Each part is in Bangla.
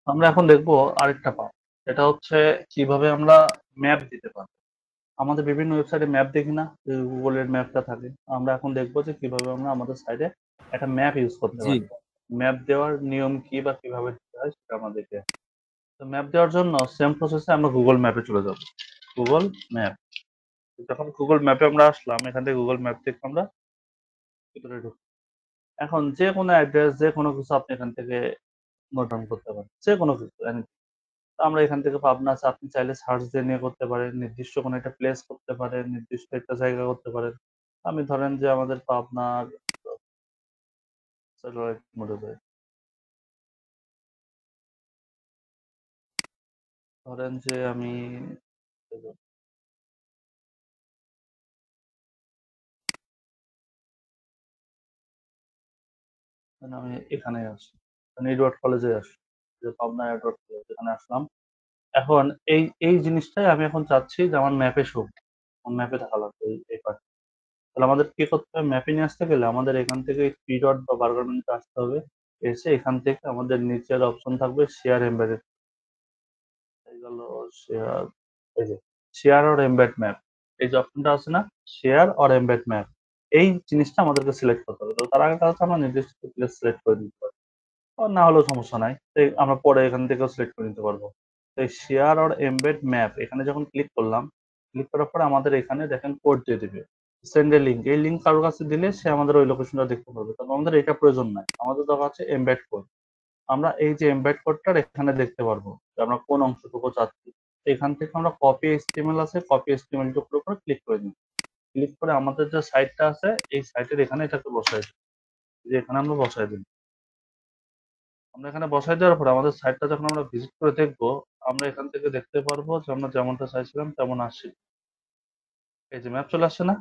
আমরা এখন দেখবো আরেকটা পার্ট। এটা হচ্ছে কিভাবে আমরা ম্যাপ দিতে পারি। আমাদের বিভিন্ন ওয়েবসাইটে ম্যাপ দেখি না, গুগলের ম্যাপটা থাকে। আমরা এখন দেখবো যে কিভাবে আমরা আমাদের সাইটে একটা ম্যাপ ইউজ করতে জি পারি। ম্যাপ দেওয়ার নিয়ম কি বা কিভাবে দিতে হয় সেটা আমরা দেখে আসি। তো ম্যাপ দেওয়ার জন্য সেম প্রসেসে আমরা গুগল ম্যাপে চলে যাব। গুগল ম্যাপ, যখন গুগল ম্যাপে আমরা আসলাম, এখান থেকে গুগল ম্যাপ থেকে আমরা ভিতরে ঢুকবো। এখন যে কোনো অ্যাড্রেস, যে কোনো কিছু আপনি এখান থেকে নোট ডাউন করতে পারেন, যে কোনো কিছু। তো আমরা এখান থেকে পাবনা আছে, আপনি চাইলে সার্চ দিয়ে নিয়ে করতে পারেন, নির্দিষ্ট কোনো একটা প্লেস করতে পারেন, নির্দিষ্ট একটা জায়গা করতে পারেন। আমি ধরেন যে আমাদের পাবনার স্যাটেলাইট মোডে যাই। ধরেন যে আমি আমি এখানে আসি, এডওয়ার্ড কলেজে আসি, যে পাবনা এডওয়ার্ড কলেজ, এখানে আসলাম। এখন এই এই জিনিসটাই আমি এখন চাচ্ছি যে আমার ম্যাপে শো, আমার ম্যাপে থাকা লাগবে এই part। তাহলে আমাদের কি করতে হবে? ম্যাপে নিয়ে আসতে গেলে আমাদের এখান থেকে থ্রি ডট বা বার্গার মেনুতে আসতে হবে। এসে এখান থেকে আমাদের নিচের অপশন থাকবে শেয়ার এমবেডেড। এই গেল শেয়ার, এই যে শেয়ার অর এমবেড ম্যাপ, এই যে অপশনটা আছে না, শেয়ার অর এমবেড ম্যাপ, এই জিনিসটা আমাদেরকে সিলেক্ট করতে হবে। তো তার আগে কাজ আমরা নির্দিষ্ট প্লেস সিলেক্ট করে দিতে পারি, আর না হলেও সমস্যা নাই, তো আমরা পরে এখান থেকেও সিলেক্ট করে নিতে পারবো। তো এই শেয়ার অর এমবেড ম্যাপ এখানে যখন ক্লিক করলাম, ক্লিক করার পরে আমাদের এখানে দেখেন কোড দিয়ে দিবে, সেন্ড এ লিঙ্ক। এই লিঙ্ক কারোর কাছে দিলে সে আমাদের ওই লোকেশনটা দেখতে পারবে। তবে আমাদের এটা প্রয়োজন নাই, আমাদের দরকার আছে এমবেড কোড। আমরা এই যে এমবেড কোডটা এখানে দেখতে পারবো যে আমরা কোন অংশটুকু চাচ্ছি। এখান থেকে আমরা কপি এইচটিএমএল আছে, কপি এইচটিএমএল টুকরো করে ক্লিক করে দিই। ক্লিক করে আমাদের যে সাইটটা আছে এই সাইটের এখানে এটাকে বসাই দিই, যে এখানে আমরা বসাই দিই। আমরা এখানে বসাই দেওয়ার পর আমাদের সাইটটা যখন আমরা ভিজিট করে দেখবো, আমরা এখান থেকে দেখতে পারবো যে আমরা যেমনটা চাইছিলাম তেমন আসছে। এই যে ম্যাপ চলে আসছে না,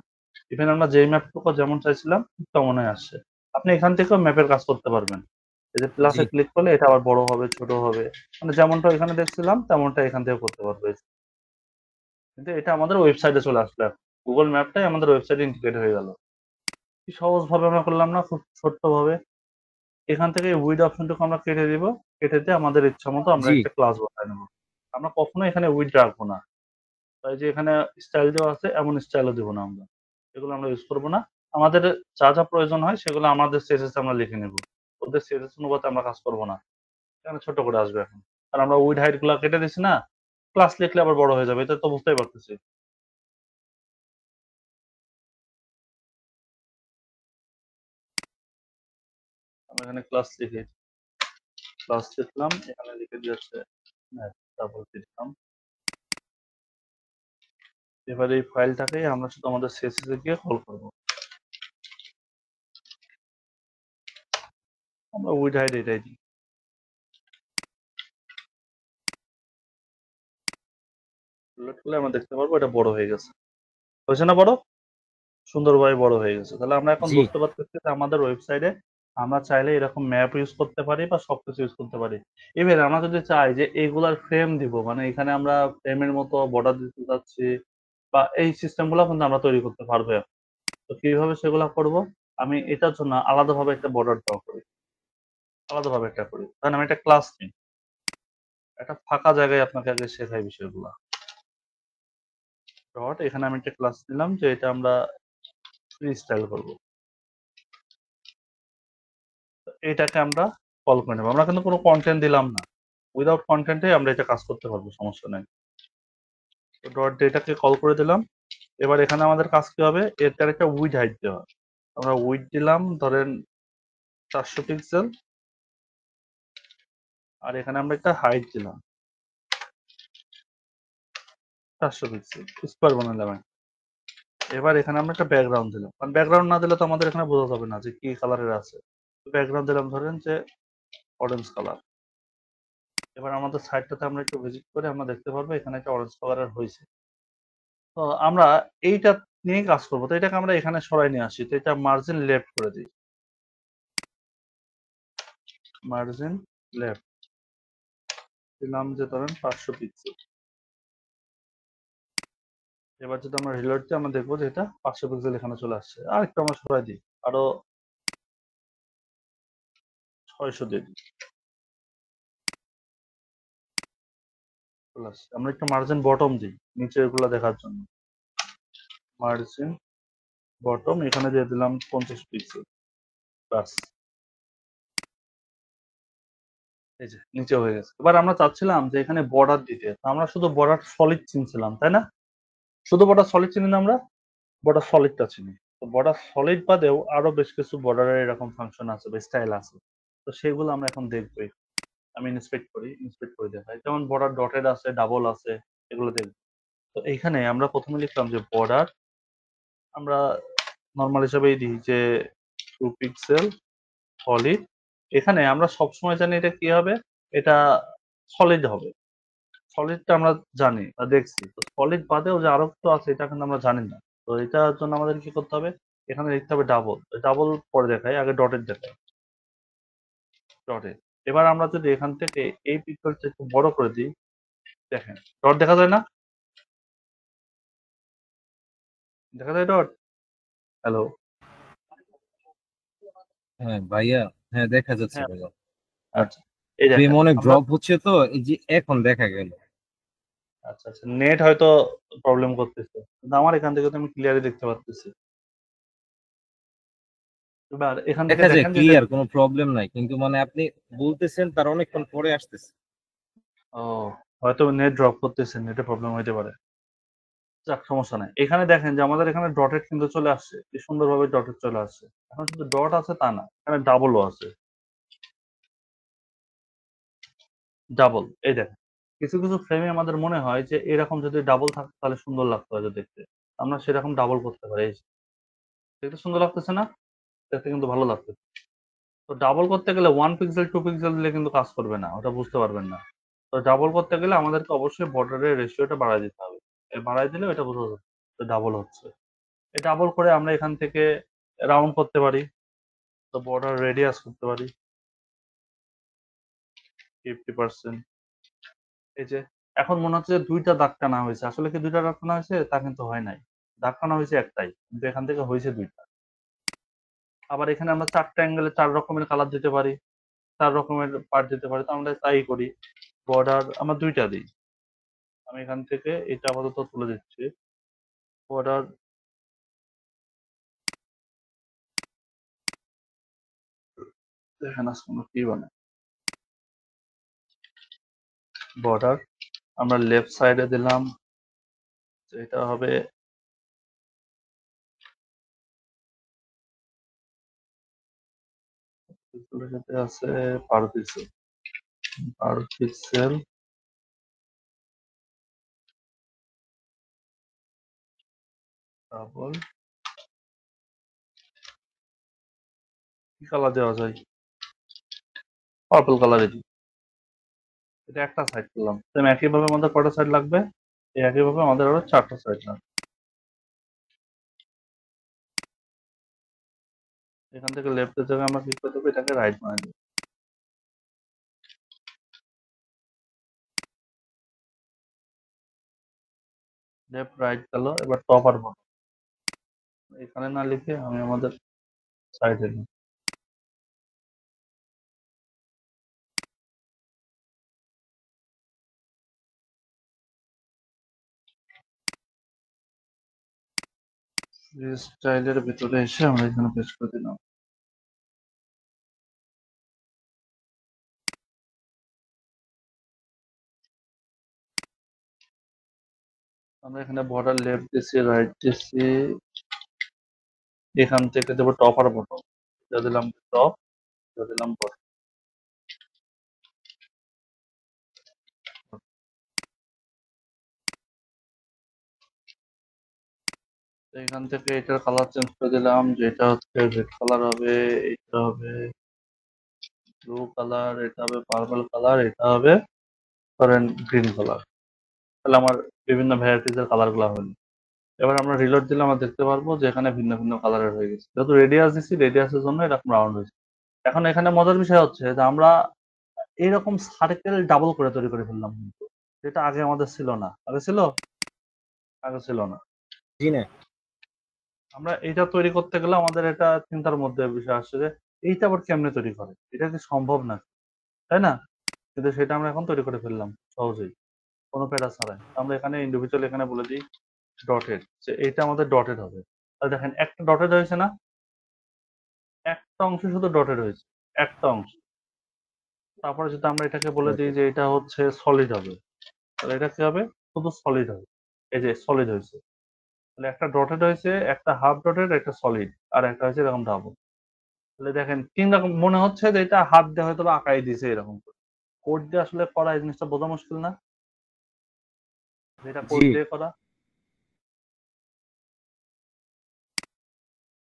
ইভেন আমরা যেই ম্যাপটুকু যেমন চাইছিলাম তেমনই আসছে। আপনি এখান থেকেও ম্যাপের কাজ করতে পারবেন। এই যে জি প্লাসে ক্লিক করলে এটা আবার বড় হবে, ছোট হবে, মানে যেমনটা এখানে দেখছিলাম তেমনটা এখান থেকে করতে পারবো। কিন্তু এটা আমাদের ওয়েবসাইটে চলে আসলো এখন। গুগল ম্যাপটাই আমাদের ওয়েবসাইটে ইন্টিগ্রেট হয়ে গেল। কি সহজ ভাবে আমরা করলাম না, খুব ছোট্ট ভাবে। এখান থেকে উইড অপশনটুকু আমরা কেটে দিব, কেটে দিয়ে আমাদের ইচ্ছা মতো আমরা জি একটা ক্লাস বসায় নেবো। আমরা কখনো এখানে উইড রাখবো না। তাই যে এখানে স্টাইল দেওয়া আছে এমন স্টাইলও দিব না আমরা, এগুলো আমরা ইউজ করবো না। আমাদের যা যা প্রয়োজন হয় সেগুলো আমাদের সিএসএস আমরা লিখে নেব, ওদের সিএসএস অনুপাতে আমরা কাজ করবো না। এখানে ছোট করে আসবে এখন। আর আমরা উইড হাইট গুলা কেটে দিছি না, ক্লাস লিখলে আবার বড় হয়ে যাবে, এটা তো বুঝতেই পারতেছি। আমরা এখানে ক্লাস লিখি, ক্লাস লিখলাম, এখানে লিখে দিয়েছে ম্যাথ, তারপর দিলাম। এবার এই ফাইলটাকে আমরা শুধু আমাদের সিএসএস এ গিয়ে কল করব। আমরা উইড হাইট এটাই দিই। সিলেক্ট করলে আমরা দেখতে পারবো এটা বড় হয়ে গেছে। হয়েছে না বড়? সুন্দরভাবে বড় হয়ে গেছে। তাহলে আমরা এখন জি বুঝতে পারতেছি যে আমাদের ওয়েবসাইটে আমরা চাইলে এরকম ম্যাপ ইউজ করতে পারি বা সবকিছু ইউজ করতে পারি। ইভেন আমরা যদি চাই যে এগুলার ফ্রেম দিব, মানে এখানে আমরা ফ্রেমের মতো বর্ডার দিতে চাচ্ছি, বা এই সিস্টেম গুলো কিন্তু আমরা তৈরি করতে পারবো এখন। তো কিভাবে সেগুলা করব? আমি এটার জন্য আলাদাভাবে একটা বর্ডার ড্র করি, আলাদাভাবে একটা করি। ধরেন আমি একটা ক্লাস নিই, একটা ফাঁকা জায়গায় আপনাকে আগে শেখাই বিষয়গুলা। ডট, এখানে আমি একটা ক্লাস নিলাম যে এটা আমরা ফ্রি স্টাইল করবো। এটাকে আমরা কল করে নেবো। আমরা কিন্তু কোনো কন্টেন্ট দিলাম না, উইদাউট কন্টেন্টে আমরা এটা কাজ করতে পারবো, সমস্যা নাই। তো ডট ডেটাকে কল করে দিলাম। এবার এখানে আমাদের কাজ কি হবে, এটার একটা উইড হাইট দেওয়া। আমরা উইড দিলাম ধরেন 400 পিক্সেল, আর এখানে আমরা একটা হাইট দিলাম 400 পিক্সেল, স্কোয়ার বানালাম। এবার এখানে আমরা একটা ব্যাকগ্রাউন্ড দিলাম, কারণ ব্যাকগ্রাউন্ড না দিলে তো আমাদের এখানে বোঝা যাবে না যে কি কালারের আছে। ব্যাকগ্রাউন্ড দিলাম ধরেন যে অরেঞ্জ কালার। এবার আমাদের সাইটটাতে আমরা একটু ভিজিট করে আমরা দেখতে পারবো এখানে একটা অরেঞ্জ কালারের হয়েছে। তো আমরা এইটা নিয়েই কাজ করবো। তো এটাকে আমরা এখানে সরাই নিয়ে আসি। তো এটা মার্জিন লেফট করে দিই, মার্জিন লেফট দিলাম যে ধরেন 500 পিক্সেল। এবার যদি আমরা রিলোড দিই আমরা দেখবো যে এটা 500 পিক্সেল এখানে চলে আসছে। আর একটু আমরা সরাই দিই, আরো 600 দিয়ে দিই। প্লাস আমরা একটু মার্জিন বটম দিই নিচের গুলো দেখার জন্য। মার্জিন বটম এখানে দিয়ে দিলাম 50 পিক্সেল প্লাস। এই যে নিচে হয়ে গেছে। এবার আমরা চাচ্ছিলাম যে এখানে বর্ডার দিতে, তো আমরা শুধু বর্ডার সলিড চিনছিলাম, তাই না? শুধু বর্ডার সলিড চিনি না আমরা, বর্ডার সলিডটা চিনি। তো বর্ডার সলিড বাদেও আরো বেশ কিছু বর্ডারের এরকম ফাংশন আছে বা স্টাইল আছে। তো সেগুলো আমরা এখন দেখবো। আমি ইন্সপেক্ট করে দেখাই। যেমন বর্ডার ডটেড আছে, ডাবল আছে, এগুলো দেখবো। তো এইখানে আমরা প্রথমে লিখলাম যে বর্ডার, আমরা নর্মাল হিসাবেই দিই যে 2 পিক্সেল সলিড। এখানে আমরা সবসময় জানি এটা কি হবে, এটা সলিড হবে। সলিডটা আমরা জানি বা দেখছি। তো সলিড বাদেও যে আরো কিছু আছে এটা কিন্তু আমরা জানি না। তো এটার জন্য আমাদের কি করতে হবে, এখানে লিখতে হবে ডাবল। ডাবল পরে দেখাই, আগে ডটেড দেখাই। ডটেড। এবার আমরা যদি এখান থেকে এই পিক্সেলটা একটু বড় করে দিই, দেখেন ডট দেখা যায় না? দেখা যায় ডট? হ্যালো? হ্যাঁ ভাইয়া, হ্যাঁ দেখা যাচ্ছে হ্যাঁ, ভাইয়া। বাট আচ্ছা। এই ফ্রেম দেখেন অনেক আমরা, ড্রপ হচ্ছে, তো এই যে এখন দেখা গেল। আচ্ছা আচ্ছা, নেট হয়তো প্রবলেম করতেছে। কিন্তু আমার এখান থেকে তো আমি ক্লিয়ারলি দেখতে পাচ্তেছি। এবার এখান থেকে দেখা যায় দেখেন যে এটা, ক্লিয়ার, কোনো প্রবলেম নাই, কিন্তু মানে আপনি বলতেছেন তার অনেকক্ষণ পরে আসতেছে। ও হয়তো নেট ড্রপ করতেছে, নেটে প্রবলেম হইতে পারে। যাক, সমস্যা নাই। এখানে দেখেন যে আমাদের এখানে ডটেড কিন্তু চলে আসছে, কি সুন্দরভাবে ডটেড চলে আসছে। এখন শুধু ডট আছে তা না, এখানে ডাবলও আছে। ডাবল, এই দেখেন কিছু কিছু ফ্রেমে আমাদের মনে হয় যে এরকম যদি ডাবল থাকতো তাহলে সুন্দর লাগতো হয়তো দেখতে। আমরা সেরকম ডাবল করতে পারি। এই যে, দেখতে সুন্দর লাগতেছে না? দেখতে কিন্তু ভালো লাগছে। তো ডাবল করতে গেলে 1 পিক্সেল 2 পিক্সেল দিলে কিন্তু কাজ করবে না, ওটা বুঝতে পারবেন না। তো ডাবল করতে গেলে আমাদেরকে অবশ্যই বর্ডারের রেশিওটা বাড়ায় দিতে হবে। বাড়ায় দিলে এটা বোঝা যাবে ডাবল হচ্ছে। এই ডাবল করে আমরা এখান থেকে রাউন্ড করতে পারি। তো বর্ডার রেডিয়াস করতে পারি 50%। এই যে এখন মনে হচ্ছে যে দুইটা দাগ টানা হয়েছে, আসলে কি দুইটা দাগ টানা হয়েছে? তা কিন্তু হয় নাই। দাগ টানা হয়েছে একটাই, কিন্তু এখান থেকে হয়েছে দুইটা। আবার এখানে আমরা 4টা অ্যাঙ্গেলে 4 রকমের কালার দিতে পারি, 4 রকমের পার্ট দিতে পারি। তো আমরা তাই করি। বর্ডার আমরা দুইটা দিই। আমি এখান থেকে এটা আপাতত তুলে দিচ্ছি। বর্ডার, দেখেন আজকে আমরা কি বানাই। বর্ডার আমরা লেফট সাইডে দিলাম, এটা হবে পিক্সেলের সাথে আছে পার পিক্সেল। পার পিক্সেল ডাবল। কি কালার দেওয়া যায়? পার্পল কালারে দিই। এটা একটা সাইড করলাম। সেম একইভাবে আমাদের কটা সাইড লাগবে? এই একইভাবে আমাদের আরো 4টা সাইড লাগবে। এখান থেকে লেফটের জায়গায় আমরা কি করে দেবো, এটাকে রাইট বানাই দেবো। লেফট রাইট গেল, এবার টপ আর বটম এখানে না লিখে আমি আমাদের সাইডে নিই। স্টাইলের ভিতরে এসে আমরা এখানে পেস্ট করে দিলাম। আমরা এখানে বর্ডার লেফট দিছি, রাইট দিছি। এখান থেকে দেবো টপ আর বটম। এটা দিলাম টপ, এটা দিলাম বটম। এখান থেকে এটার কালার চেঞ্জ করে দিলাম, যেটা হচ্ছে রেড কালার হবে, এটা হবে ব্লু কালার, এটা হবে পার্পল কালার, এটা হবে ধরেন গ্রিন কালার। তাহলে আমার বিভিন্ন ভ্যারাইটিস এর কালার গুলা হলো। এবার আমরা রিলোড দিলে আমরা দেখতে পারবো যে এখানে ভিন্ন ভিন্ন কালারের হয়ে গেছে, যেহেতু রেডিয়াস দিচ্ছি রেডিয়াসের জন্য এরকম রাউন্ড হয়েছে। এখন এখানে মজার বিষয় হচ্ছে যে আমরা এইরকম সার্কেল ডাবল করে তৈরি করে ফেললাম, কিন্তু যেটা আগে আমাদের ছিল না। আগে ছিল? আগে ছিল না। জি না। আমরা এইটা তৈরি করতে গেলে আমাদের এটা চিন্তার মধ্যে বিষয় আসছে যে এইটা আবার কেমনে তৈরি করে, এটা কি সম্ভব না, তাই না? কিন্তু সেটা আমরা এখন তৈরি করে ফেললাম সহজেই। কোনো প্যারা ছাড়াই। আমরা এখানে ইন্ডিভিজুয়াল এখানে বলে দিই ডটেড, যে এইটা আমাদের ডটেড হবে। তাহলে দেখেন একটা ডটেড হয়েছে না, একটা অংশ শুধু ডটেড হয়েছে, একটা অংশ। তারপরে যদি আমরা এটাকে বলে দিই যে এটা হচ্ছে সলিড হবে, তাহলে এটা কি হবে, শুধু সলিড হবে। এই যে সলিড হয়েছে, তাহলে একটা ডটেড হয়েছে, একটা হাফ ডটেড, একটা সলিড, আর একটা হয়েছে এরকম ডাবল। তাহলে দেখেন তিন রকম মনে হচ্ছে যে এটা হাত দিয়ে হয়তো আঁকাই দিয়েছে এরকম করে। কোড দিয়ে আসলে করা এই জিনিসটা বোঝা মুশকিল না, যেটা কোড জি দিয়ে করা।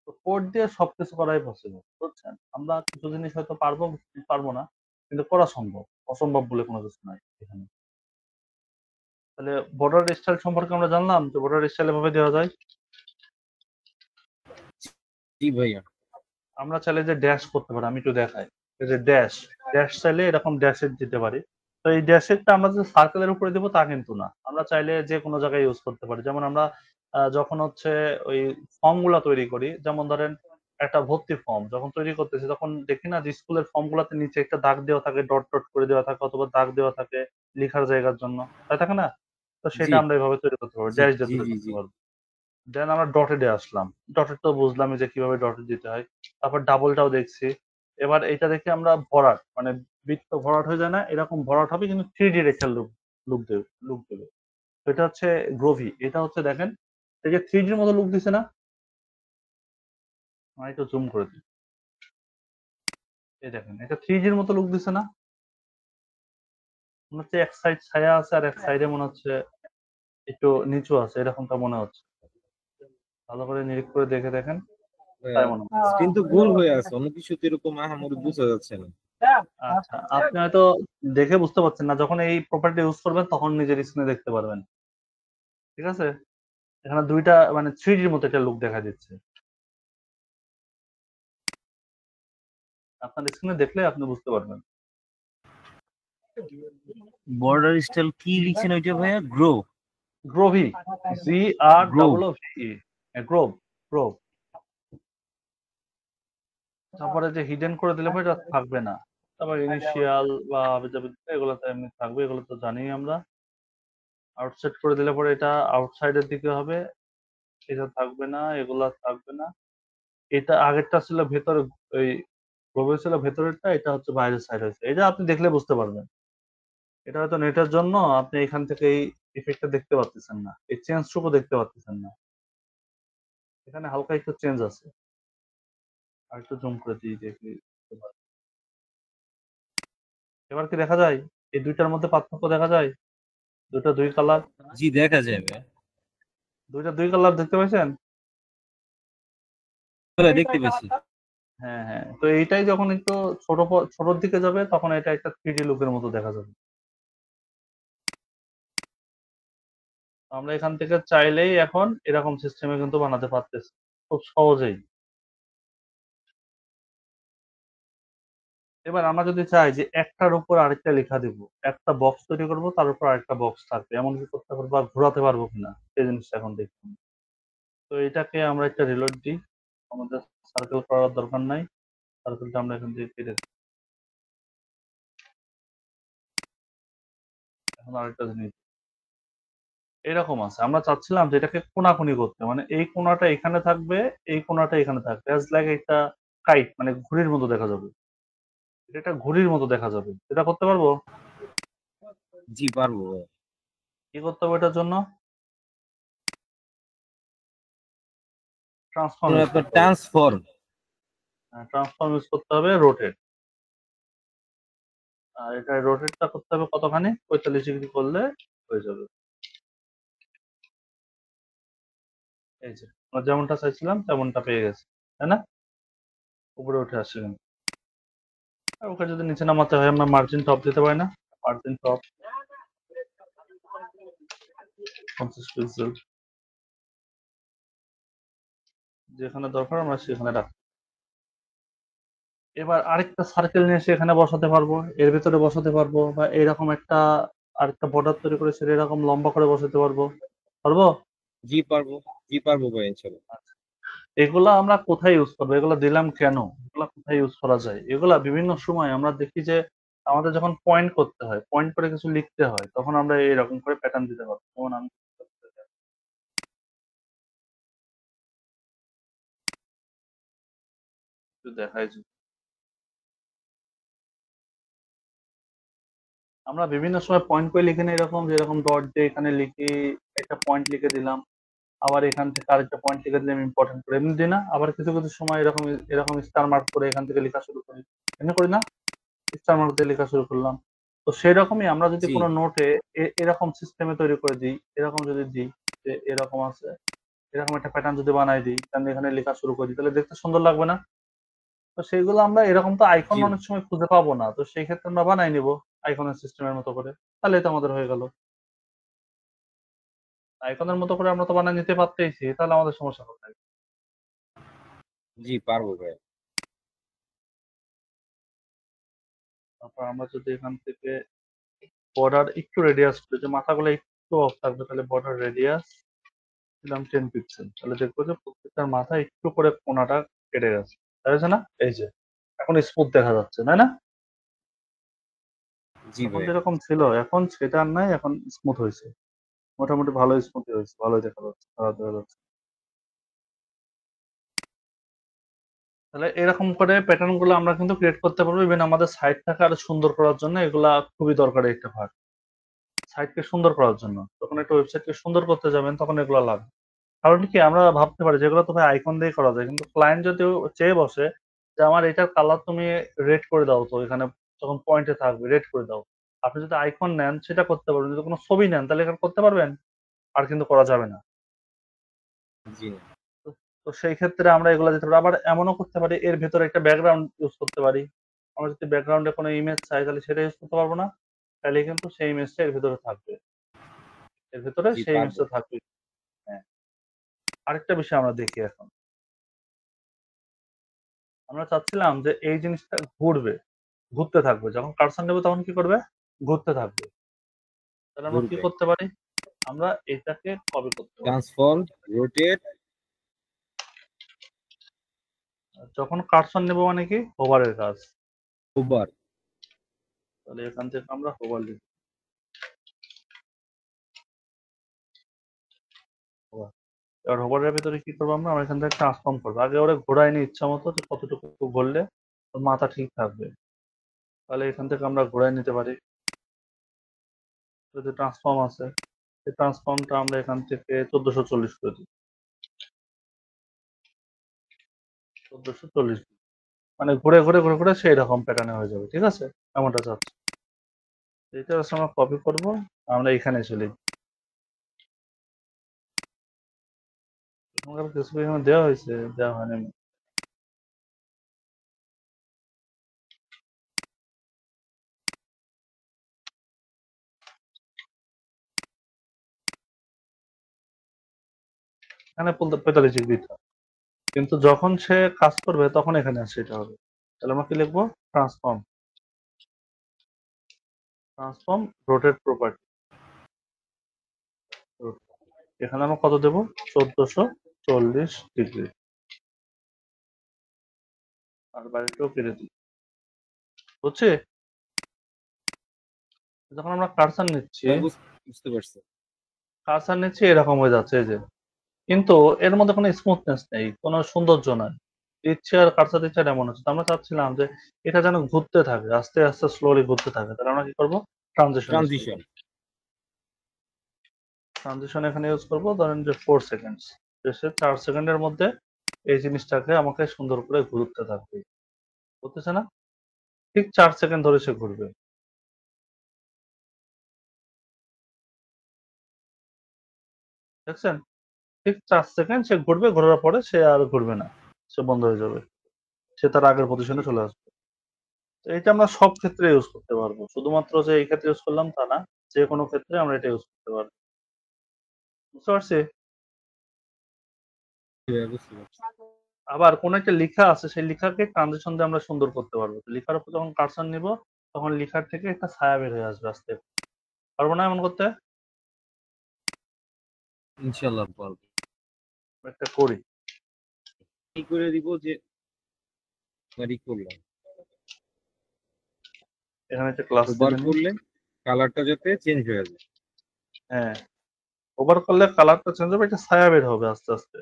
তো কোড দিয়ে সবকিছু করাই পসিবল, বুঝছেন? আমরা কিছু জিনিস হয়তো পারবো, কিছু জিনিস পারবো না, কিন্তু করা সম্ভব। অসম্ভব বলে কোনো কিছু নাই এখানে। তাহলে বর্ডার স্টাইল সম্পর্কে আমরা জানলাম যে বর্ডার স্টাইল এভাবে দেওয়া যায়। জি ভাইয়া। আমরা চাইলে যে ড্যাশ করতে পারি, আমি একটু দেখাই। এই যে ড্যাশ, ড্যাশ চাইলে এরকম ড্যাশের দিতে পারি। তো এই ড্যাশেরটা আমরা যে সার্কেলের উপরে দেবো তা কিন্তু না, আমরা চাইলে যে কোনো জায়গায় ইউজ করতে পারি। যেমন আমরা যখন হচ্ছে ওই ফর্ম গুলা তৈরি করি, যেমন ধরেন একটা ভর্তি ফর্ম যখন তৈরি করতেছি, তখন দেখি না যে স্কুলের ফর্ম গুলাতে নিচে একটা দাগ দেওয়া থাকে, ডট ডট করে দেওয়া থাকে, অথবা দাগ দেওয়া থাকে লেখার জায়গার জন্য, তাই থাকে না? তো জি সেটা আমরা এভাবে তৈরি করতে পারবো, জি ড্যাশ দিয়ে জি তৈরি জি করতে জি পারবো। দেন আমরা ডটেডে আসলাম। ডটেড তো বুঝলামই যে কিভাবে ডটেড দিতে হয়। তারপর ডাবলটাও দেখছি। এবার এটা দেখে আমরা ভরাট, মানে বৃত্ত ভরাট হয়ে যায় না, এরকম ভরাট হবে কিন্তু 3D রেখার লুক দেবে। তো এটা হচ্ছে গ্রোভি। এটা হচ্ছে দেখেন, এই যে 3D র মতো লুক দিছে না? আমি একটু জুম করে দিই। এই দেখেন, এটা 3D র মতো লুক দিছে না? মনে হচ্ছে এক সাইড ছায়া আছে আর এক সাইডে মনে হচ্ছে একটু নিচু আছে, এরকমটা মনে হচ্ছে। ভালো করে নিরীক্ষ করে দেখে দেখেন, তাই মনে হয়। স্ক্রিন তো গোল হয়ে আছে, অন্য কিছু তো এরকম আহামরি বোঝা যাচ্ছে না। আচ্ছা, আপনি হয়তো দেখে বুঝতে পারছেন না, যখন এই প্রপার্টি ইউজ করবেন তখন নিজের স্ক্রিনে দেখতে পারবেন। ঠিক আছে? এখানে ২ টা মানে 3D র মতো একটা লুক দেখা দিচ্ছে। আপনার স্ক্রিনে দেখলে আপনি বুঝতে পারবেন। বর্ডার স্টাইল কি লিখছেন ওইটা ভাইয়া? Grow. Groovy, groove. GROOVE, groove, groove. তারপরে যে হিডেন করে দিলে পরে এটা থাকবে না। তারপর ইনিশিয়াল বা আবিজাবি এগুলো তো এমনি থাকবে, এগুলো তো জানি আমরা। আউটসাইড করে দিলে পরে এটা আউটসাইডের দিকে হবে, এটা থাকবে না, এগুলা থাকবে না। এটা আগেরটা ছিল ভেতরে, ওই গ্রোভে ছিল ভেতরেরটা, এটা হচ্ছে বাইরের সাইড হয়েছে। এটা আপনি দেখলে বুঝতে পারবেন। এটা হয়তো নেটের জন্য আপনি এখান থেকে এই ইফেক্টটা দেখতে পারতেছেন না, এই চেঞ্জটুকু দেখতে পারতেছেন না। এখানে হালকা একটু চেঞ্জ আছে। আর একটু জুম করে দিই দেখি। এবার কি দেখা যায়? এই দুইটার মধ্যে পার্থক্য দেখা যায়? দুইটা দুই কালার, জি দেখা যাবে। দুইটা দুই কালার দেখতে পাচ্ছেন? দেখতে পেয়েছি। হ্যাঁ, হ্যাঁ। তো এইটাই যখন একটু ছোটর দিকে যাবে তখন এটা একটা 3D লুকের মতো দেখা যাবে। আমরা এখান থেকে চাইলেই এখন এরকম সিস্টেমে কিন্তু বানাতে পারতেছি। খুব সহজেই। এবার আমরা যদি চাই যে একটার উপর আরেকটা লেখা দিব, একটা বক্স তৈরি করব, তার উপর আরেকটা বক্স থাকবে। এমন কি করতে পারবো আর ঘোরাতে পারবো কিনা? সেই জিনিসটা এখন দেখুন। তো এটাকে আমরা একটা রিলোড দিই। আমাদের সার্কেল করার দরকার নাই। সার্কেলটা আমরা এখান থেকে কেটে দিই। এখন আরেকটা জিনিস এরকম আছে। আমরা চাচ্ছিলাম যে এটাকে কোনাকুনি করতে। মানে এই কোণাটা এখানে থাকবে, এই কোণাটা এখানে থাকবে। অ্যাজ লাইক একটা কাইট, মানে ঘুড়ির মতো দেখা যাবে। এটা একটা ঘুড়ির মতো দেখা যাবে। এটা করতে পারবো? জি পারবো। কি করতে হবে এটার জন্য? ট্রান্সফর্ম ইউজ আপনার করতে হবে। ট্রান্সফর্ম। ট্রান্সফর্ম ইউজ করতে হবে, রোটেট। আর এটা রোটেটটা করতে হবে কতখানি? ৪৫ ডিগ্রি করলে হয়ে যাবে। এই যে আমরা যেমনটা চাইছিলাম তেমনটা পেয়ে গেছি। তাই না? উপরে উঠে আসছে কিন্তু। আর ওকে যদি নিচে নামাতে হয় আমরা মার্জিন টপ দিতে পারি না? মার্জিন টপ ৫০ পিক্সেল, যেখানে দরকার আমরা সেখানে রাখি। এবার আরেকটা সার্কেল নিয়ে এসে এখানে বসাতে পারবো, এর ভেতরে বসাতে পারবো, বা এরকম একটা আরেকটা বর্ডার তৈরি করে সেটা এরকম লম্বা করে বসাতে পারবো। পারবো? জি পারবো। জি পারবো ভাই ইনশাল্লাহ। এগুলা আমরা কোথায় ইউজ করবো? এগুলা দিলাম কেন? এগুলা কোথায় ইউজ করা যায়? এগুলা বিভিন্ন সময় আমরা দেখি যে আমাদের যখন পয়েন্ট করতে হয়, পয়েন্ট করে কিছু লিখতে হয়, তখন আমরা এরকম করে প্যাটার্ন দিতে পারবো। যেমন আমি একটু দেখাই যদি। আমরা বিভিন্ন সময় পয়েন্ট করে লিখি না, এরকম যেরকম ডট দিয়ে এখানে লিখি, একটা পয়েন্ট লিখে দিলাম, আবার এখান থেকে আরেকটা পয়েন্ট লিখে দিলাম ইম্পর্টেন্ট করে, এমনি দিই না? আবার কিছু কিছু সময় এরকম এরকম স্টার মার্ক করে এখান থেকে লেখা শুরু করি, এমনি করি না? স্টার মার্ক দিয়ে লেখা শুরু করলাম। তো সেরকমই আমরা যদি জি কোনো নোটে এরকম সিস্টেমে তৈরি করে দিই, এরকম যদি দিই যে এরকম আছে, এরকম একটা প্যাটার্ন যদি বানাই দিই, তাহলে এখানে লেখা শুরু করি, তাহলে দেখতে সুন্দর লাগবে না? তো সেইগুলো আমরা এরকম তো আইকন জি অনেক সময় খুঁজে পাবো না, তো সেই ক্ষেত্রে আমরা বানাই নিব আইকনের সিস্টেমের মতো করে, তাহলেই তো আমাদের হয়ে গেল। আইকনের মতো করে আমরা তো বানাই নিতে পারতেইছি, তাহলে আমাদের সমস্যা কোথায়? জি পারবো ভাই। তারপর আমরা যদি এখান থেকে বর্ডার একটু রেডিয়াস করে, যে মাথাগুলো একটু অফ থাকবে, তাহলে বর্ডার রেডিয়াস দিলাম 10 পিক্সেল, তাহলে দেখবো যে প্রত্যেকটার মাথা একটু করে কোণাটা কেটে গেছে, তাই হচ্ছে না? এই যে এখন স্মুথ দেখা যাচ্ছে, তাই না? জি তখন ভাই। যেরকম ছিল এখন সেটা আর নাই, এখন স্মুথ হয়েছে, মোটামুটি ভালো স্মুথ হয়েছে, ভালোই দেখা যাচ্ছে, খারাপ দেখা যাচ্ছে। তাহলে এরকম করে প্যাটার্ন গুলো আমরা কিন্তু ক্রিয়েট করতে পারবো, ইভেন আমাদের সাইটটাকে আরো সুন্দর করার জন্য এগুলা খুবই দরকারি একটা ভাগ। সাইটকে সুন্দর করার জন্য যখন একটা ওয়েবসাইটকে সুন্দর করতে যাবেন, তখন এগুলো লাগবে। কারণ কি, আমরা ভাবতে পারি যেগুলো তো ভাই আইকন দিয়ে করা যায়, কিন্তু ক্লায়েন্ট যদি চেয়ে বসে যে আমার এটার কালার তুমি রেড করে দাও, তো এখানে যখন পয়েন্টে থাকবে রেড করে দাও, আপনি যদি আইকন নেন সেটা করতে পারবেন, যদি কোনো ছবি নেন তাহলে এখানে করতে পারবেন? আর কিন্তু করা যাবে না। জি না। তো তো সেই ক্ষেত্রে আমরা এগুলো দিতে পারি। আবার এমনও করতে পারি এর ভেতরে একটা ব্যাকগ্রাউন্ড ইউজ করতে পারি। আমরা যদি ব্যাকগ্রাউন্ডে কোনো ইমেজ চাই, তাহলে সেটা ইউজ করতে পারবো না? তাইলে কিন্তু সেই ইমেজটা এর ভেতরে থাকবে। এর ভেতরে জি সেই পারবো। ইমেজটা থাকবে। হ্যাঁ। আরেকটা বিষয় আমরা দেখি এখন। আমরা চাচ্ছিলাম যে এই জিনিসটা ঘুরবে, ঘুরতে থাকবে। যখন কার্সর নেব তখন কি করবে? ঘুরতে থাকবে। তাহলে আমরা কি ঘুরবে। করতে পারি? আমরা এটাকে কপি করতে পারি। ট্রান্সফর্ম, রোটেট, যখন কার্সর নেব মানে কি? হোভারের কাজ। হোভার। তাহলে এখান থেকে আমরা হোভার লিখব। হোভার। এবার হোভারের ভেতরে কি করবো আমরা? আমরা এখান থেকে ট্রান্সফর্ম করবো। আগে ওরে ঘোরায় নিই ইচ্ছা মতো, যে কতটুকু ঘুরলে ওর মাথা ঠিক থাকবে। তাহলে এখান থেকে আমরা ঘোরায় নিতে পারি। যদি ট্রান্সফর্ম আছে, এই ট্রান্সফর্মটা আমরা এখান থেকে 1440 করে দিই। 1440, মানে ঘুরে ঘুরে ঘুরে ঘুরে সেই রকম প্যাটার্নে হয়ে যাবে, ঠিক আছে? এমনটা চাচ্ছি। এটা হচ্ছে আমরা কপি করব, আমরা এখানে চলে যাই। এখানকার কিছু এখানে দেওয়া হয়েছে, দেওয়া হয়নি। এখানে 45 ডিগ্রি, কিন্তু যখন সে কাজ করবে তখন এখানে সেটা হবে। তাহলে আমরা কি লিখবো? Transform, transform rotate property. এখানে আমরা কত দেবো? 1440 ডিগ্রি। আর বাইরেটাও কেটে দিই, বুঝছি? যখন আমরা কার্সার নিচ্ছি, ভাই বুঝতে পারছি। কার্সার নিচ্ছি এরকম হয়ে যাচ্ছে, এই যে। কিন্তু এর মধ্যে কোনো স্মুথনেস নেই, কোনো সৌন্দর্য নাই। ইচ্ছে আর কার্সার দিচ্ছে আর এমন হচ্ছে। তো আমরা চাচ্ছিলাম যে এটা যেন ঘুরতে থাকে, আস্তে আস্তে স্লোলি ঘুরতে থাকে। তাহলে আমরা কি করবো? ট্রানজিশন ইউজ করবো। ট্রানজিশন। ট্রানজিশন এখানে ইউজ করবো, ধরেন যে 4 সেকেন্ডস। সে 4 সেকেন্ডের মধ্যে এই জিনিসটাকে আমাকে সুন্দর করে ঘুরতে থাকবে, বুঝতেছে না? ঠিক 4 সেকেন্ড ধরে সে ঘুরবে, দেখছেন? ঠিক 4 সেকেন্ড সে ঘুরবে, ঘোরার পরে সে আর ঘুরবে না, সে বন্ধ হয়ে যাবে, সে তার আগের জি পজিশনে চলে আসবে। তো এটা আমরা সব ক্ষেত্রে ইউজ করতে পারবো, শুধুমাত্র যে এই ক্ষেত্রে ইউজ করলাম তা না, যে কোনো ক্ষেত্রে আমরা এটা ইউজ করতে পারবো, বুঝতে পারছি? ভাই, বুঝতে পারছি। আবার কোন একটা লেখা আছে, সেই লেখাকে ট্রানজিশন দিয়ে আমরা সুন্দর করতে পারবো। তো লেখার উপর যখন কার্সর নিব, তখন লেখার থেকে একটা ছায়া বের হয়ে আসবে আস্তে। পারবো না এমন করতে? ইনশাআল্লাহ পারবো। একটা করি। কি করে দিব যে ই করলাম। এখানে একটা ক্লাস ওভার দিবেন। করলে কালারটা যাতে চেঞ্জ হয়ে যায়। হ্যাঁ, ওভার করলে কালারটা চেঞ্জ হবে, একটা ছায়া বের হবে আস্তে আস্তে।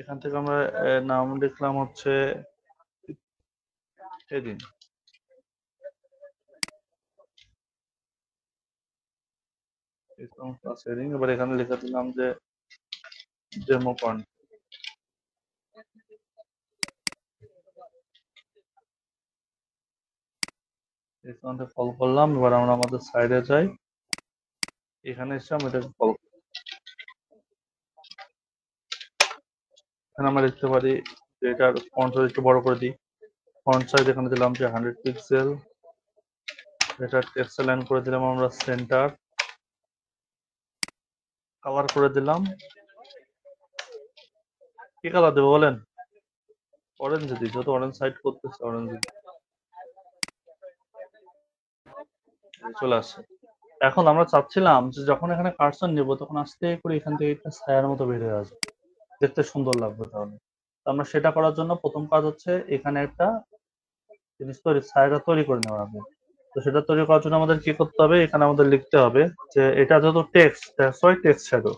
এখান থেকে আমরা নাম লিখলাম হচ্ছে এদিন। এবার এখানে লিখে দিলাম যে ডেমো পয়েন্ট। এখানে কল করলাম। এবার আমরা আমাদের সাইডে যাই, এখানে এসে আমরা এটাকে কল। এখানে আমরা লিখতে পারি যে এটার ফন্ট সাইজ একটু বড় করে দিই। ফন্ট সাইজ এখানে দিলাম যে 100 পিক্সেল। এটা টেক্সট লাইন করে দিলাম আমরা সেন্টার। কালার করে দিলাম। কি কালার দেবো বলেন? অরেঞ্জ দিই, যেহেতু অরেঞ্জ সাইড করতেছে অরেঞ্জ চলে আসছে। এখন আমরা চাচ্ছিলাম যে যখন এখানে কার্সর নেব তখন আস্তে করে এখান থেকে একটা ছায়ার মতো বের হয়ে আসবে, দেখতে সুন্দর লাগবে। তাহলে তো আমরা সেটা করার জন্য প্রথম কাজ হচ্ছে এখানে একটা জিনিস ছায়াটা তৈরি করে নেওয়া হবে। তো সেটা তৈরি করার জন্য আমাদের কি করতে হবে, এখানে আমাদের লিখতে হবে যে এটা যেহেতু text, text shadow.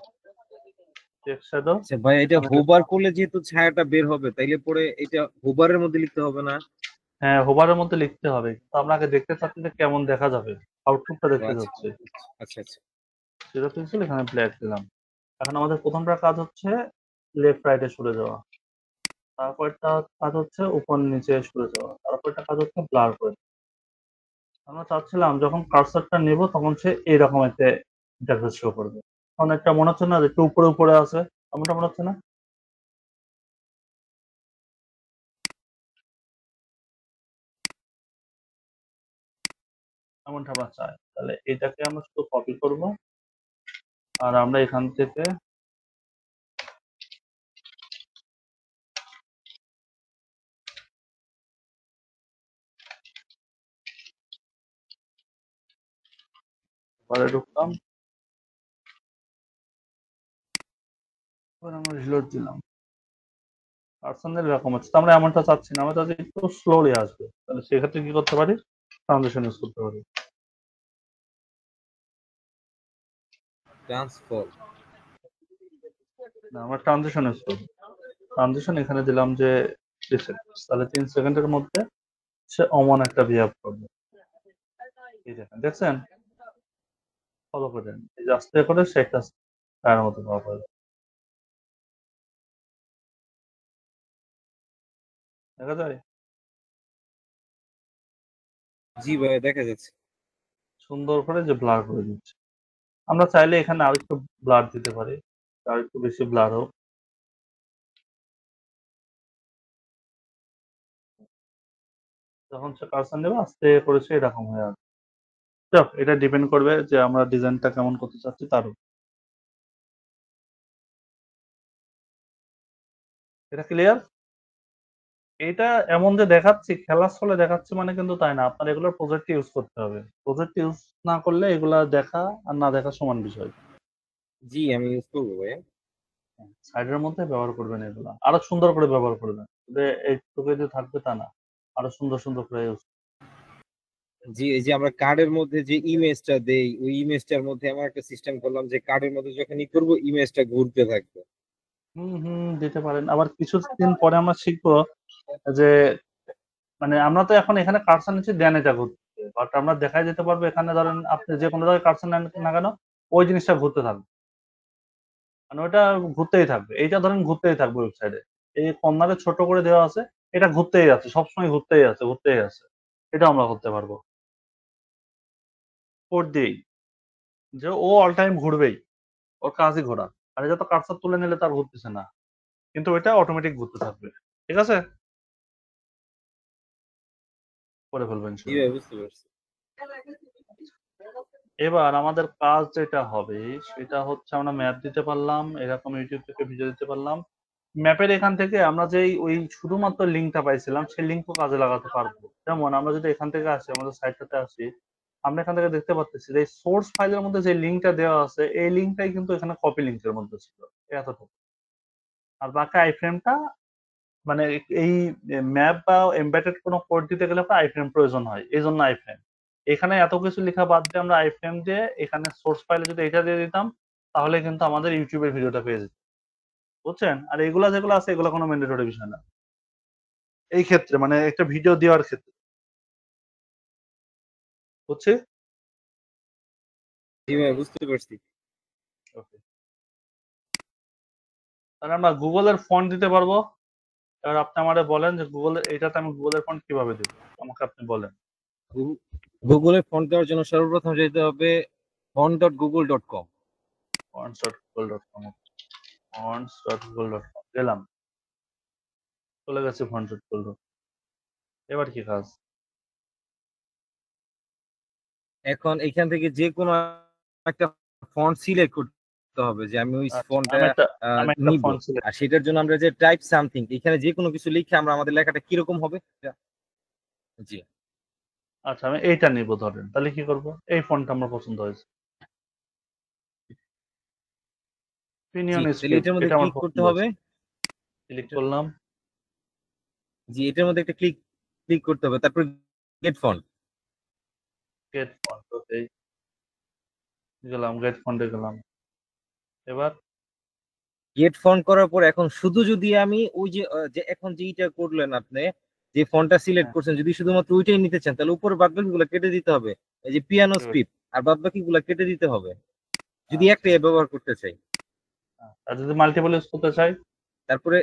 Text shadow আচ্ছা ভাই, এটা আমি হোভার করলে যেহেতু ছায়াটা বের হবে, তাইলে পরে এটা হোভারের মধ্যে লিখতে হবে না? হ্যাঁ, হোভারের মধ্যে লিখতে হবে। তো আমরা আগে দেখতে চাচ্ছি যে কেমন দেখা যাবে, আউটপুটটা ও দেখতে আচ্ছা চাচ্ছি। আচ্ছা আচ্ছা। 0 পিক্সেল, এখানে ব্ল্যাক দিলাম। এখন আমাদের প্রথমটা কাজ হচ্ছে লেফট রাইটে সরে যাওয়া। তারপরটা কাজ হচ্ছে উপর নিচে সরে যাওয়া। তারপরটা কাজ হচ্ছে ব্লার করে দেওয়া। আমরা চাচ্ছিলাম যখন কার্সরটা নেব তখন সে এইরকম একটা ইন্টারফেস শো করবে। তখন একটা মনে হচ্ছে না যে একটু উপরে উপরে আছে, এমনটা মনে হচ্ছে না? এমনটা আমরা চাই। তাহলে এটাকে আমরা শুধু কপি করব, আর আমরা এখান থেকে পরে ঢুকলাম। এবার আমরা রিলোড দিলাম। পার্সোনাল এরকম হচ্ছে, তো আমরা এমনটা চাচ্ছি না, আমরা চাচ্ছি একটু স্লোলি আসবে। তাহলে সেক্ষেত্রে কি করতে পারি, ট্রানজিশন ইউজ করতে পারি। ট্রান্সফর্ম। না, আমরা ট্রানজিশন ইউজ করব। ট্রানজিশন এখানে দিলাম যে 3 সেকেন্ড। তাহলে 3 সেকেন্ডের মধ্যে সে অমন একটা বিহেভ করবে। এই দেখেন, দেখছেন? ফলো করেন, এই যে আস্তে করে সে একটা ছায়ার মতো ভাব হয়। দেখা যায়? জি ভাই, দেখা যাচ্ছে। সুন্দর করে যে ব্লার করে দিচ্ছে। আমরা চাইলে এখানে আরেকটু ব্লার দিতে পারি, আর একটু বেশি ব্লার হোক। যখন সে কার্সর নেবে আস্তে করে সে এরকম হয়ে আসবে। যাক, এটা ডিপেন্ড করবে যে আমরা ডিজাইনটা কেমন করতে চাচ্ছি তার উপর। এটা ক্লিয়ার? এটা এমন যে দেখাচ্ছি, খেলার ছলে দেখাচ্ছি মানে কিন্তু তাই না। আপনার এগুলোর প্রজেক্ট ইউজ করতে হবে। প্রজেক্ট ইউজ না করলে এগুলা দেখা আর না দেখা সমান বিষয়। জি, আমি ইউজ করবো ভাইয়া। সাইডের মধ্যে ব্যবহার করবেন এগুলা। আরো সুন্দর করে ব্যবহার করবেন। যে এইটুকু যে থাকবে তা না। আরো সুন্দর, সুন্দর করে ইউজ। জি, এই যে আমরা কার্ডের মধ্যে যে ইমেজটা দেই, ওই ইমেজটার মধ্যে আমার একটা সিস্টেম করলাম যে কার্ডের মধ্যে যখন ই করবো ইমেজটা ঘুরতে থাকবে। দিতে পারেন। আবার কিছুদিন পরে আমরা শিখবো যে মানে আমরা তো এখন এখানে কার্সর নিচ্ছি দেন এটা ঘুরতে। বাট আমরা দেখাই দিতে পারবো এখানে ধরেন আপনি যে কোনো জায়গায় কার্সর নেন না কেন, ওই জিনিসটা ঘুরতে থাকবে। মানে ওটা ঘুরতেই থাকবে। এইটা ধরেন ঘুরতেই থাকবে ওয়েবসাইটে। এই কর্নারে ছোট করে দেওয়া আছে, এটা ঘুরতেই আছে। সবসময় ঘুরতেই আছে, ঘুরতেই আছে। এটা আমরা করতে পারবো। কোড দিয়েই। যে ও অল টাইম ঘুরবেই। ওর কাজই ঘোরা। আর এটা তো কার্সর তুলে নিলে তার ঘুরতেছে না। কিন্তু ওইটা অটোমেটিক ঘুরতে থাকবে। ঠিক আছে? করে ফেলবেন জি ইনশাআল্লাহ। ভাই, বুঝতে পারছি। এবার আমাদের কাজ যেটা হবে সেটা হচ্ছে আমরা ম্যাপ দিতে পারলাম, এরকম ইউটিউব থেকে ভিডিও দিতে পারলাম। ম্যাপের এখান থেকে আমরা যেই ওই শুধুমাত্র লিঙ্কটা পাইছিলাম সেই লিঙ্কও কাজে লাগাতে পারবো। যেমন আমরা যদি এখান থেকে আসি, আমাদের সাইটটাতে আসি, আমরা এখান থেকে দেখতে পাচ্ছি যে সোর্স ফাইলের মধ্যে যে লিঙ্কটা দেওয়া আছে এই লিঙ্কটাই কিন্তু এখানে কপি লিঙ্কের মধ্যে ছিল, এতটুকু। আর বাকি আইফ্রেমটা মানে এই ম্যাপ বা এমবেডেড কোনো কোড দিতে গেলে আপনার আইফ্রেম প্রয়োজন হয়, এই জন্য আইফ্রেম। এখানে এত কিছু লেখা বাদ দিয়ে আমরা আইফ্রেম দিয়ে এখানে সোর্স ফাইলে যদি এটা দিয়ে দিতাম তাহলে কিন্তু আমাদের ইউটিউবের ভিডিওটা পেয়ে যেত, বুঝছেন? আর এগুলা যেগুলো আছে এগুলো কোনো ম্যান্ডেটরি বিষয় না এই ক্ষেত্রে, মানে একটা ভিডিও দেওয়ার ক্ষেত্রে, বুঝছি? জি ভাই, বুঝতে পারছি। ওকে, তাহলে আমরা গুগলের ফন্ট দিতে পারবো। এবার আপনি আমারে বলেন যে গুগলের এইটাতে আমি গুগলের ফন্ট কিভাবে দেব, আমাকে আপনি বলেন। গুগলে ফন্ট দেওয়ার জন্য সর্বপ্রথম যেতে হবে font.google.com। fonts.google.com, fonts.google.com গেলাম, চলে গেছে fonts.google। এবার কি কাজ? এখন এখান থেকে যে কোনো একটা ফন্ট সিলেক্ট করতে হবে যে আমি ওই আচ্ছা, ফন্টটা আমি একটা নিব। ফন্ট সিলেক্ট, আর সেটার জন্য আমরা যে টাইপ সামথিং, এখানে যে কোনো কিছু লিখে আমরা আমাদের লেখাটা কিরকম হবে। জি আচ্ছা আমি এইটা নিব ধরেন, তাহলে কি করব? এই ফন্টটা আমার পছন্দ হয়েছে, জি, পিনিয়ন তাহলে স্ক্রিপ্ট এটার মধ্যে এটা আমার ক্লিক করতে পছন্দ হবে। হয়েছে, ক্লিক করলাম। জি, এটার মধ্যে একটা ক্লিক ক্লিক করতে হবে, তারপর গেট ফন্ট। গেট ফন্ট, ওকে, গেলাম গেট ফন্টে গেলাম। এবার গেট ফন্ট করার পর এখন শুধু যদি আমি ওই যে যে এখন যেইটা করলেন আপনি, যে ফন্টটা সিলেক্ট হ্যাঁ, করছেন, যদি শুধুমাত্র ওইটাই নিতে চান তাহলে উপরে বাদ বাকি গুলো কেটে দিতে হবে। এই যে পিয়ানো good, স্ক্রিপ্ট আর বাদ বাকি গুলো কেটে দিতে হবে যদি আচ্ছা, একটা অ্যাপ ব্যবহার করতে চাই। আর যদি মাল্টিপল ইউজ করতে চাই? তারপরে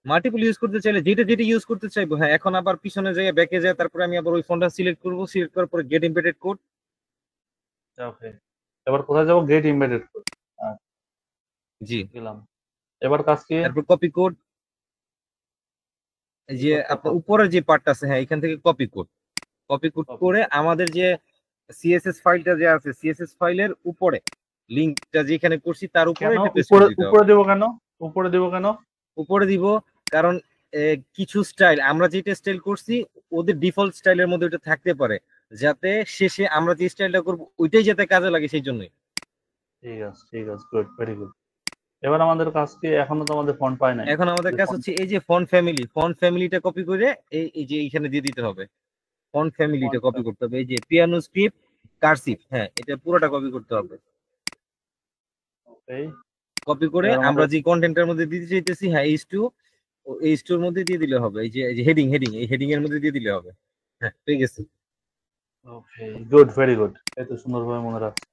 মাল্টিপল ইউজ করতে চাইলে যেটা যেটা ইউজ করতে চাইবো, হ্যাঁ, এখন আবার পিছনে যায় ব্যাকে যায়, তারপরে আমি আবার ওই ফোনটা সিলেক্ট করবো, সিলেক্ট করার পরে গেট এমবেডেড কোড। ওকে, এবার কোথায় যাব? গেট এমবেডেড কোড, জি, গেলাম। এবার কাজ কি? তারপর কপি কোড। এই যে এবার তো আপনার উপরের যে পার্টটা আছে, হ্যাঁ, এখান থেকে copy code. Copy code copy, করে আমাদের যে সিএসএস ফাইলটা যে আছে, সিএসএস ফাইলের উপরে লিঙ্কটা যেখানে করছি তার উপরে কেন এটা পেস্ট উপরে করে দিতে হবে। উপরে দেবো কেন? উপরে দেবো কেন? উপরে দিব কারণ কিছু স্টাইল আমরা যেটা স্টাইল করছি ওদের ডিফল্ট স্টাইলের মধ্যে ওটা থাকতে পারে, যাতে শেষে আমরা যে স্টাইলটা করব ওইটাই যাতে কাজে লাগে সেই জন্যই। ঠিক আছে, ঠিক আছে, গুড, ভেরি গুড। এবার আমাদের কাজ কি? এখনো তো আমাদের ফন্ট পাই নাই, এখন আমাদের কাজ ফন্ট, হচ্ছে এই যে ফন্ট ফ্যামিলিটা কপি করে এই যে এইখানে দিয়ে দিতে হবে। ফন্ট ফ্যামিলিটা ফন্টটা, কপি করতে হবে, এই যে পিয়ানো স্ক্রিপ্ট কার্সিভ, হ্যাঁ, এটা পুরোটা কপি করতে হবে। ওকে, কপি করে এবার আমরা আমাদের, যে কন্টেন্টের মধ্যে দিতে চাইতেছি, হ্যাঁ, এইচ টু এর মধ্যে দিয়ে দিলে হবে। এই যে হেডিং হেডিং এই হেডিং এর মধ্যে দিয়ে দিলে হবে। হ্যাঁ, ঠিক আছে। ওকে, গুড, ভেরি গুড, এই তো সুন্দরভাবে মনে রাখছি।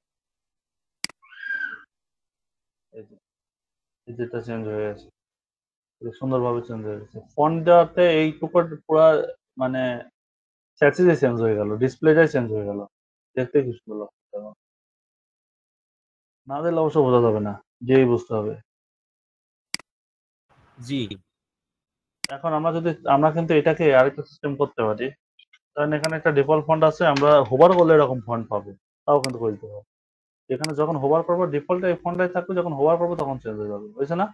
এই যে এই যেটা চেঞ্জ হয়ে গেছে, খুব সুন্দরভাবে চেঞ্জ হয়ে গেছে ফন্ট দেওয়াতে, এইটুকু পুরা মানে স্ট্র্যাটেজি চেঞ্জ হয়ে গেল, ডিসপ্লেটাই চেঞ্জ হয়ে গেল, দেখতে কি সুন্দর লাগছে। না দিলে অবশ্য বোঝা যাবে না, যেই বুঝতে হবে। জি এখন আমরা কিন্তু এটাকে আরেকটা সিস্টেম করতে পারি। কারণ এখানে একটা ডিফল্ট ফন্ট আছে, আমরা হোভার করলে এরকম ফন্ট পাবো, তাও কিন্তু করে দিতে পারবো। এখানে যখন হোভার করবো ডিফল্ট এই ফন্টটাই থাকবে, যখন হোভার করবো তখন চেঞ্জ হয়ে যাবে, বুঝছে না?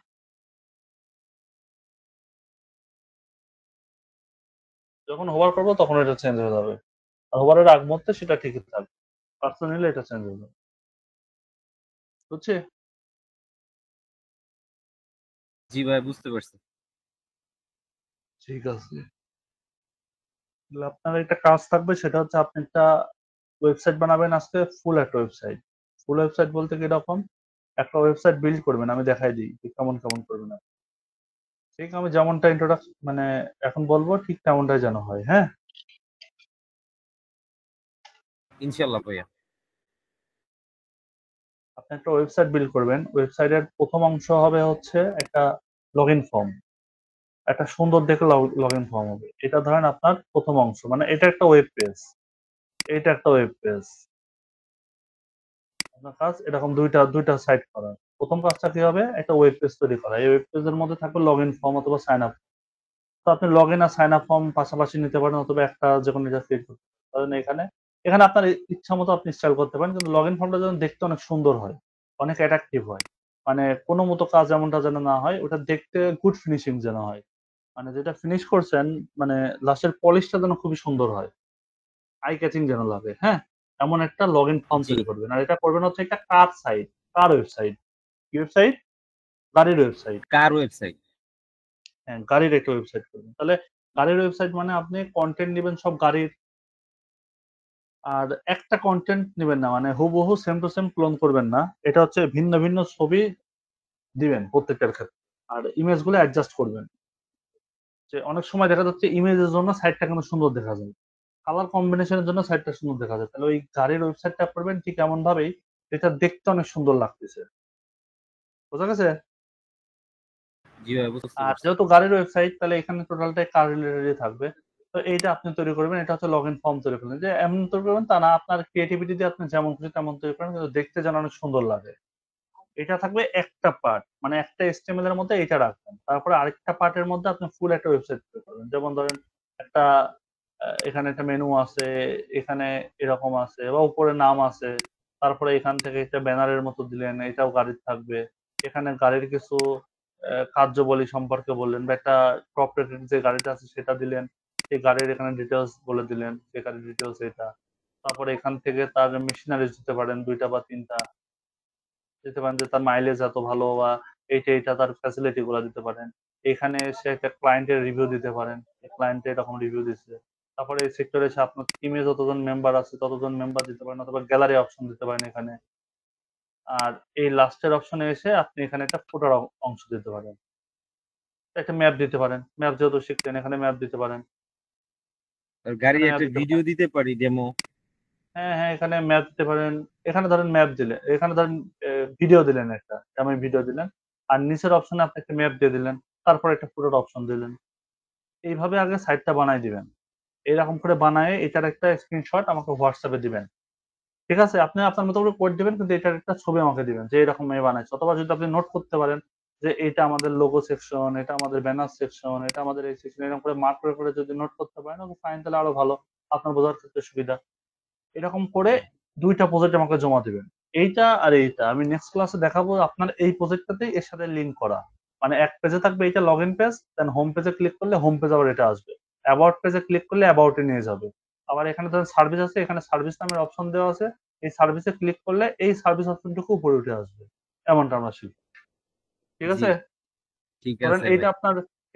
যখন হোভার করবো তখন এটা চেঞ্জ হয়ে যাবে, আর হোভারের আগ মুহূর্তে সেটা ঠিকই থাকবে, পার্সন নিলে এটা চেঞ্জ হয়ে যাবে, বুঝছি? জি ভাই, বুঝতে পারছি। ঠিক আছে, তাহলে আপনার একটা কাজ থাকবে, সেটা হচ্ছে আপনি একটা ওয়েবসাইট বানাবেন আজকে, ফুল একটা ওয়েবসাইট। ফুল ওয়েবসাইট বলতে কি রকম? একটা ওয়েবসাইট বিল্ড করবেন, আমি দেখাই দিই যে কেমন কেমন করবেন আপনি। ঠিক আমি যেমনটা ইন্ট্রোডাকশন মানে এখন বলবো ঠিক তেমনটাই যেন হয়, হ্যাঁ? ইনশাল্লাহ ভাইয়া। আপনি একটা ওয়েবসাইট বিল্ড করবেন, ওয়েবসাইটের প্রথম অংশ হবে হচ্ছে একটা লগ ইন ফর্ম, একটা সুন্দর দেখে লগ ইন ফর্ম হবে। এটা ধরেন আপনার প্রথম অংশ, মানে এটা একটা ওয়েব পেজ, এটা একটা ওয়েব পেজ। আপনার কাজ এরকম দুইটা দুইটা সাইট করা। প্রথম কাজটা কি হবে? একটা ওয়েব পেজ তৈরি করা, এই ওয়েব পেজের মধ্যে থাকবে লগ ইন ফর্ম অথবা সাইন আপ। তো আপনি লগ ইন আর সাইন আপ ফর্ম পাশাপাশি নিতে পারেন, অথবা একটা যেকোনো এটা ক্রিয়েট করতে পারেন। এখানে এখানে আপনার ইচ্ছা মতো আপনি স্টাইল করতে পারেন, কিন্তু লগ ইন ফর্মটা যেন দেখতে অনেক সুন্দর হয়, অনেক অ্যাট্রাকটিভ হয়, মানে কোনো মতো কাজ এমনটা যেন না হয়, ওটা দেখতে গুড ফিনিশিং যেন হয়, মানে যেটা ফিনিশ করছেন, মানে লাস্টের পলিশটা যেন খুবই সুন্দর হয়, আই ক্যাচিং যেন লাগে, হ্যাঁ? এমন একটা লগ ইন ফর্ম জি, তৈরি করবেন, আর এটা করবেন হচ্ছে একটা কার সাইট, কার ওয়েবসাইট। কি ওয়েবসাইট? গাড়ির ওয়েবসাইট। কার ওয়েবসাইট? হ্যাঁ, গাড়ির একটা ওয়েবসাইট করবেন। তাহলে গাড়ির ওয়েবসাইট মানে আপনি কনটেন্ট নিবেন সব গাড়ির। আর একটা কনটেন্ট নিবেন না। মানে হুবহু সেম টু সেম ক্লোন করবেন না। এটা হচ্ছে ভিন্ন, ভিন্ন ছবি দিবেন প্রত্যেকটার ক্ষেত্রে। আর ইমেজ গুলো অ্যাডজাস্ট করবেন। যে অনেক সময় দেখা যাচ্ছে ইমেজের জন্য সাইটটা কিন্তু সুন্দর দেখা যায়। কালার কম্বিনেশন এর জন্য সাইটটা সুন্দর দেখা যায়। তাহলে ওই গাড়ির ওয়েবসাইটটা করবেন ঠিক এমন ভাবেই যেটা দেখতে অনেক সুন্দর লাগতেছে। বোঝা গেছে? জি ভাইয়া, বুঝতে আর পারছি। যেহেতু গাড়ির ওয়েবসাইট তাহলে এখানে টোটালটাই কার রিলেটেডই থাকবে। তো এইটা আপনি তৈরি করবেন। এটা হচ্ছে লগইন ফর্ম তৈরি করলেন। যে এমন তৈরি করবেন তা না, আপনার ক্রিয়েটিভিটি দিয়ে আপনি যেমন খুশি তেমন তৈরি করেন কিন্তু দেখতে যেন অনেক সুন্দর লাগে। এটা থাকবে একটা পার্ট। মানে একটা HTML এর মধ্যে এটা রাখবেন। তারপরে আরেকটা পার্টের মধ্যে আপনি ফুল একটা ওয়েবসাইট তৈরি করবেন। যেমন ধরেন একটা এখানে একটা মেনু আছে, এখানে এরকম আছে বা উপরে নাম আছে। তারপরে এখান থেকে একটা ব্যানারের মতো দিলেন, এটাও গাড়ির থাকবে। এখানে গাড়ির কিছু কার্যাবলী সম্পর্কে বললেন বা একটা টপ রেটেড যে গাড়িটা আছে সেটা দিলেন। সেই গাড়ির এখানে ডিটেইলস বলে দিলেন, যে গাড়ির ডিটেইলস এটা। তারপরে এখান থেকে তার মেশিনারিজ দিতে পারেন ২ টা বা ৩ টা। দিতে পারেন যে তার মাইলেজ এত ভালো বা এইটা তার ফ্যাসিলিটি গুলা দিতে পারেন। এখানে এসে একটা ক্লায়েন্টের রিভিউ দিতে পারেন। ক্লায়েন্ট এরকম রিভিউ দিচ্ছে। তারপরে এই সেক্টরে এসে আপনার টিমে যতজন মেম্বার আছে ততজন মেম্বার দিতে পারেন অথবা গ্যালারি অপশন দিতে পারেন এখানে। আর এই লাস্টের অপশনে এসে আপনি এখানে একটা ফুটার অংশ দিতে পারেন। একটা ম্যাপ দিতে পারেন। ম্যাপ যেহেতু শিখছেন এখানে ম্যাপ দিতে পারেন। আর গাড়ির এখানে ম্যাপ একটা দিতে ভিডিও পারেন। দিতে পারি, ডেমো। হ্যাঁ, হ্যাঁ, এখানে ম্যাপ দিতে পারেন। এখানে ধরেন ম্যাপ দিলেন। এখানে ধরেন ভিডিও দিলেন একটা। যেমন ভিডিও দিলেন। আর নিচের অপশনে আপনি একটা ম্যাপ দিয়ে দিলেন। তারপর একটা ফুটার অপশন দিলেন। এইভাবে আগে সাইটটা বানায় দিবেন। এরকম করে বানায়ে এটার একটা স্ক্রিনশট আমাকে WhatsApp এ দিবেন। ঠিক আছে? আপনি আপনার মতো করে কোড দিবেন কিন্তু এটার একটা ছবি আমাকে দিবেন যে এরকম ভাবে বানাইছি। অথবা যদি আপনি নোট করতে পারেন যে এটা আমাদের লোগো সেকশন, এটা আমাদের ব্যানার সেকশন, এটা আমাদের এই সেকশন এরকম করে মার্ক করে যদি নোট করতে পারেন ওকে ফাইন তাহলে আরো ভালো। আপনার বোঝার ক্ষেত্রে সুবিধা। এরকম করে ২ টা প্রজেক্ট আমাকে জমা দিবেন। এইটা আর এইটা আমি নেক্সট ক্লাসে দেখাবো আপনার এই প্রজেক্টটাতেই এর সাথে লিংক করা। মানে এক পেজে থাকবে এইটা লগইন পেজ, দেন হোম পেজে ক্লিক করলে হোম পেজ আবার এটা আসবে। অ্যাবাউট পেজে ক্লিক করলে অ্যাবাউট এ নিয়ে যাবে। আবার এখানে ধরেন সার্ভিস আছে, এখানে সার্ভিস নামের অপশন দেওয়া আছে। এই সার্ভিসে ক্লিক করলে এই সার্ভিস অপশনটুকু উপরে উঠে আসবে। এমনটা আমরা শিখব। ঠিক জি, আছে? ঠিক ধরেন আছে ভাই।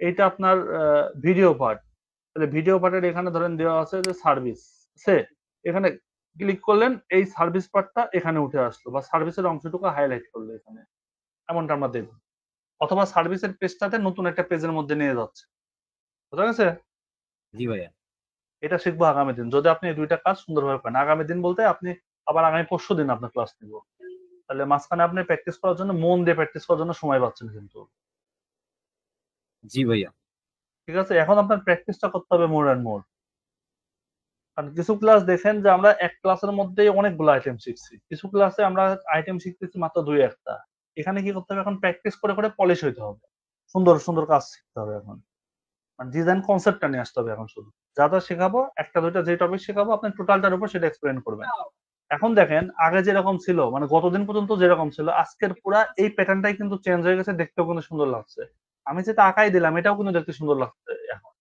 এইটা আপনার ভিডিও পার্ট। তাহলে ভিডিও পার্টের এখানে ধরেন দেওয়া আছে যে সার্ভিস। আছে? এখানে ক্লিক করলেন এই সার্ভিস পার্টটা এখানে উঠে আসলো বা সার্ভিসের অংশটুকু হাইলাইট করলো এখানে। এমনটা আমরা দেখব। অথবা সার্ভিসের পেজটাতে নতুন একটা পেজের মধ্যে নিয়ে যাচ্ছে। বোঝা গেছে? জি ভাইয়া। এটা শিখবো আগামী দিন। যদি আপনি এই ২ টা কাজ সুন্দরভাবে পারেন। আগামী দিন বলতে আপনি আবার আগামী পরশুদিন আপনার ক্লাস নিব। তাহলে মাঝখানে আপনি প্র্যাকটিস করার জন্য মন দিয়ে প্র্যাকটিস করার জন্য সময় পাচ্ছেন কিন্তু। জি ভাইয়া। ঠিক আছে? এখন আপনার প্র্যাকটিসটা করতে হবে মোর অ্যান্ড মোর। কারণ কিছু ক্লাস দেখেন যে আমরা এক ক্লাসের মধ্যেই অনেকগুলো আইটেম শিখছি। কিছু ক্লাসে আমরা আইটেম শিখতেছি মাত্র ২-১ টা। এখানে কি করতে হবে এখন প্র্যাকটিস করে, করে পলিশ হইতে হবে। সুন্দর, সুন্দর কাজ শিখতে হবে এখন। মানে ডিজাইন কনসেপ্টটা নিয়ে আসতে হবে এখন শুধু। যা শেখাবো ১ টা ২ টা যে টপিক শেখাবো আপনি টোটালটার উপর সেটা এক্সপ্লেইন করবেন। এখন দেখেন আগে যেরকম ছিল মানে গতদিন পর্যন্ত যেরকম ছিল আজকের পুরা এই প্যাটার্নটাই কিন্তু চেঞ্জ হয়ে গেছে, দেখতেও কিন্তু সুন্দর লাগছে। আমি যেটা আঁকাই দিলাম এটাও কিন্তু দেখতে সুন্দর লাগছে এখন।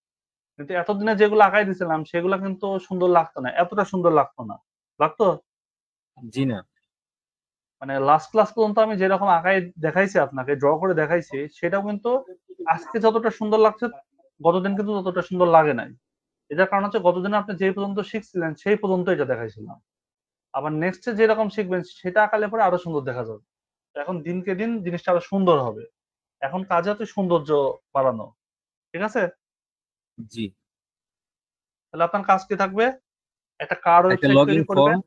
কিন্তু এতদিনে যেগুলো আঁকাই দিছিলাম সেগুলা কিন্তু সুন্দর লাগতো না। এতটা সুন্দর লাগতো না। লাগতো? জি না। মানে লাস্ট ক্লাস পর্যন্ত আমি যেরকম আঁকাই দেখাইছি আপনাকে, ড্র করে দেখাইছি সেটাও কিন্তু আজকে যতটা সুন্দর লাগছে গতদিন কিন্তু ততটা সুন্দর লাগে নাই। এটার কারণ হচ্ছে গতদিন আপনি যে পর্যন্ত শিখছিলেন সেই পর্যন্ত এটা দেখাইছিলাম। আবার নেক্সট এ যেরকম শিখবেন সেটা আঁকালে পরে আরো সুন্দর দেখা যাবে। তো এখন দিনকে দিন জিনিসটা আরো সুন্দর হবে। এখন কাজে হচ্ছে সৌন্দর্য বাড়ানো। ঠিক আছে? জি। তাহলে আপনার কাজ কি থাকবে? একটা কার একটা ওয়েবসাইট লগইন তৈরি ফর্ম করবেন।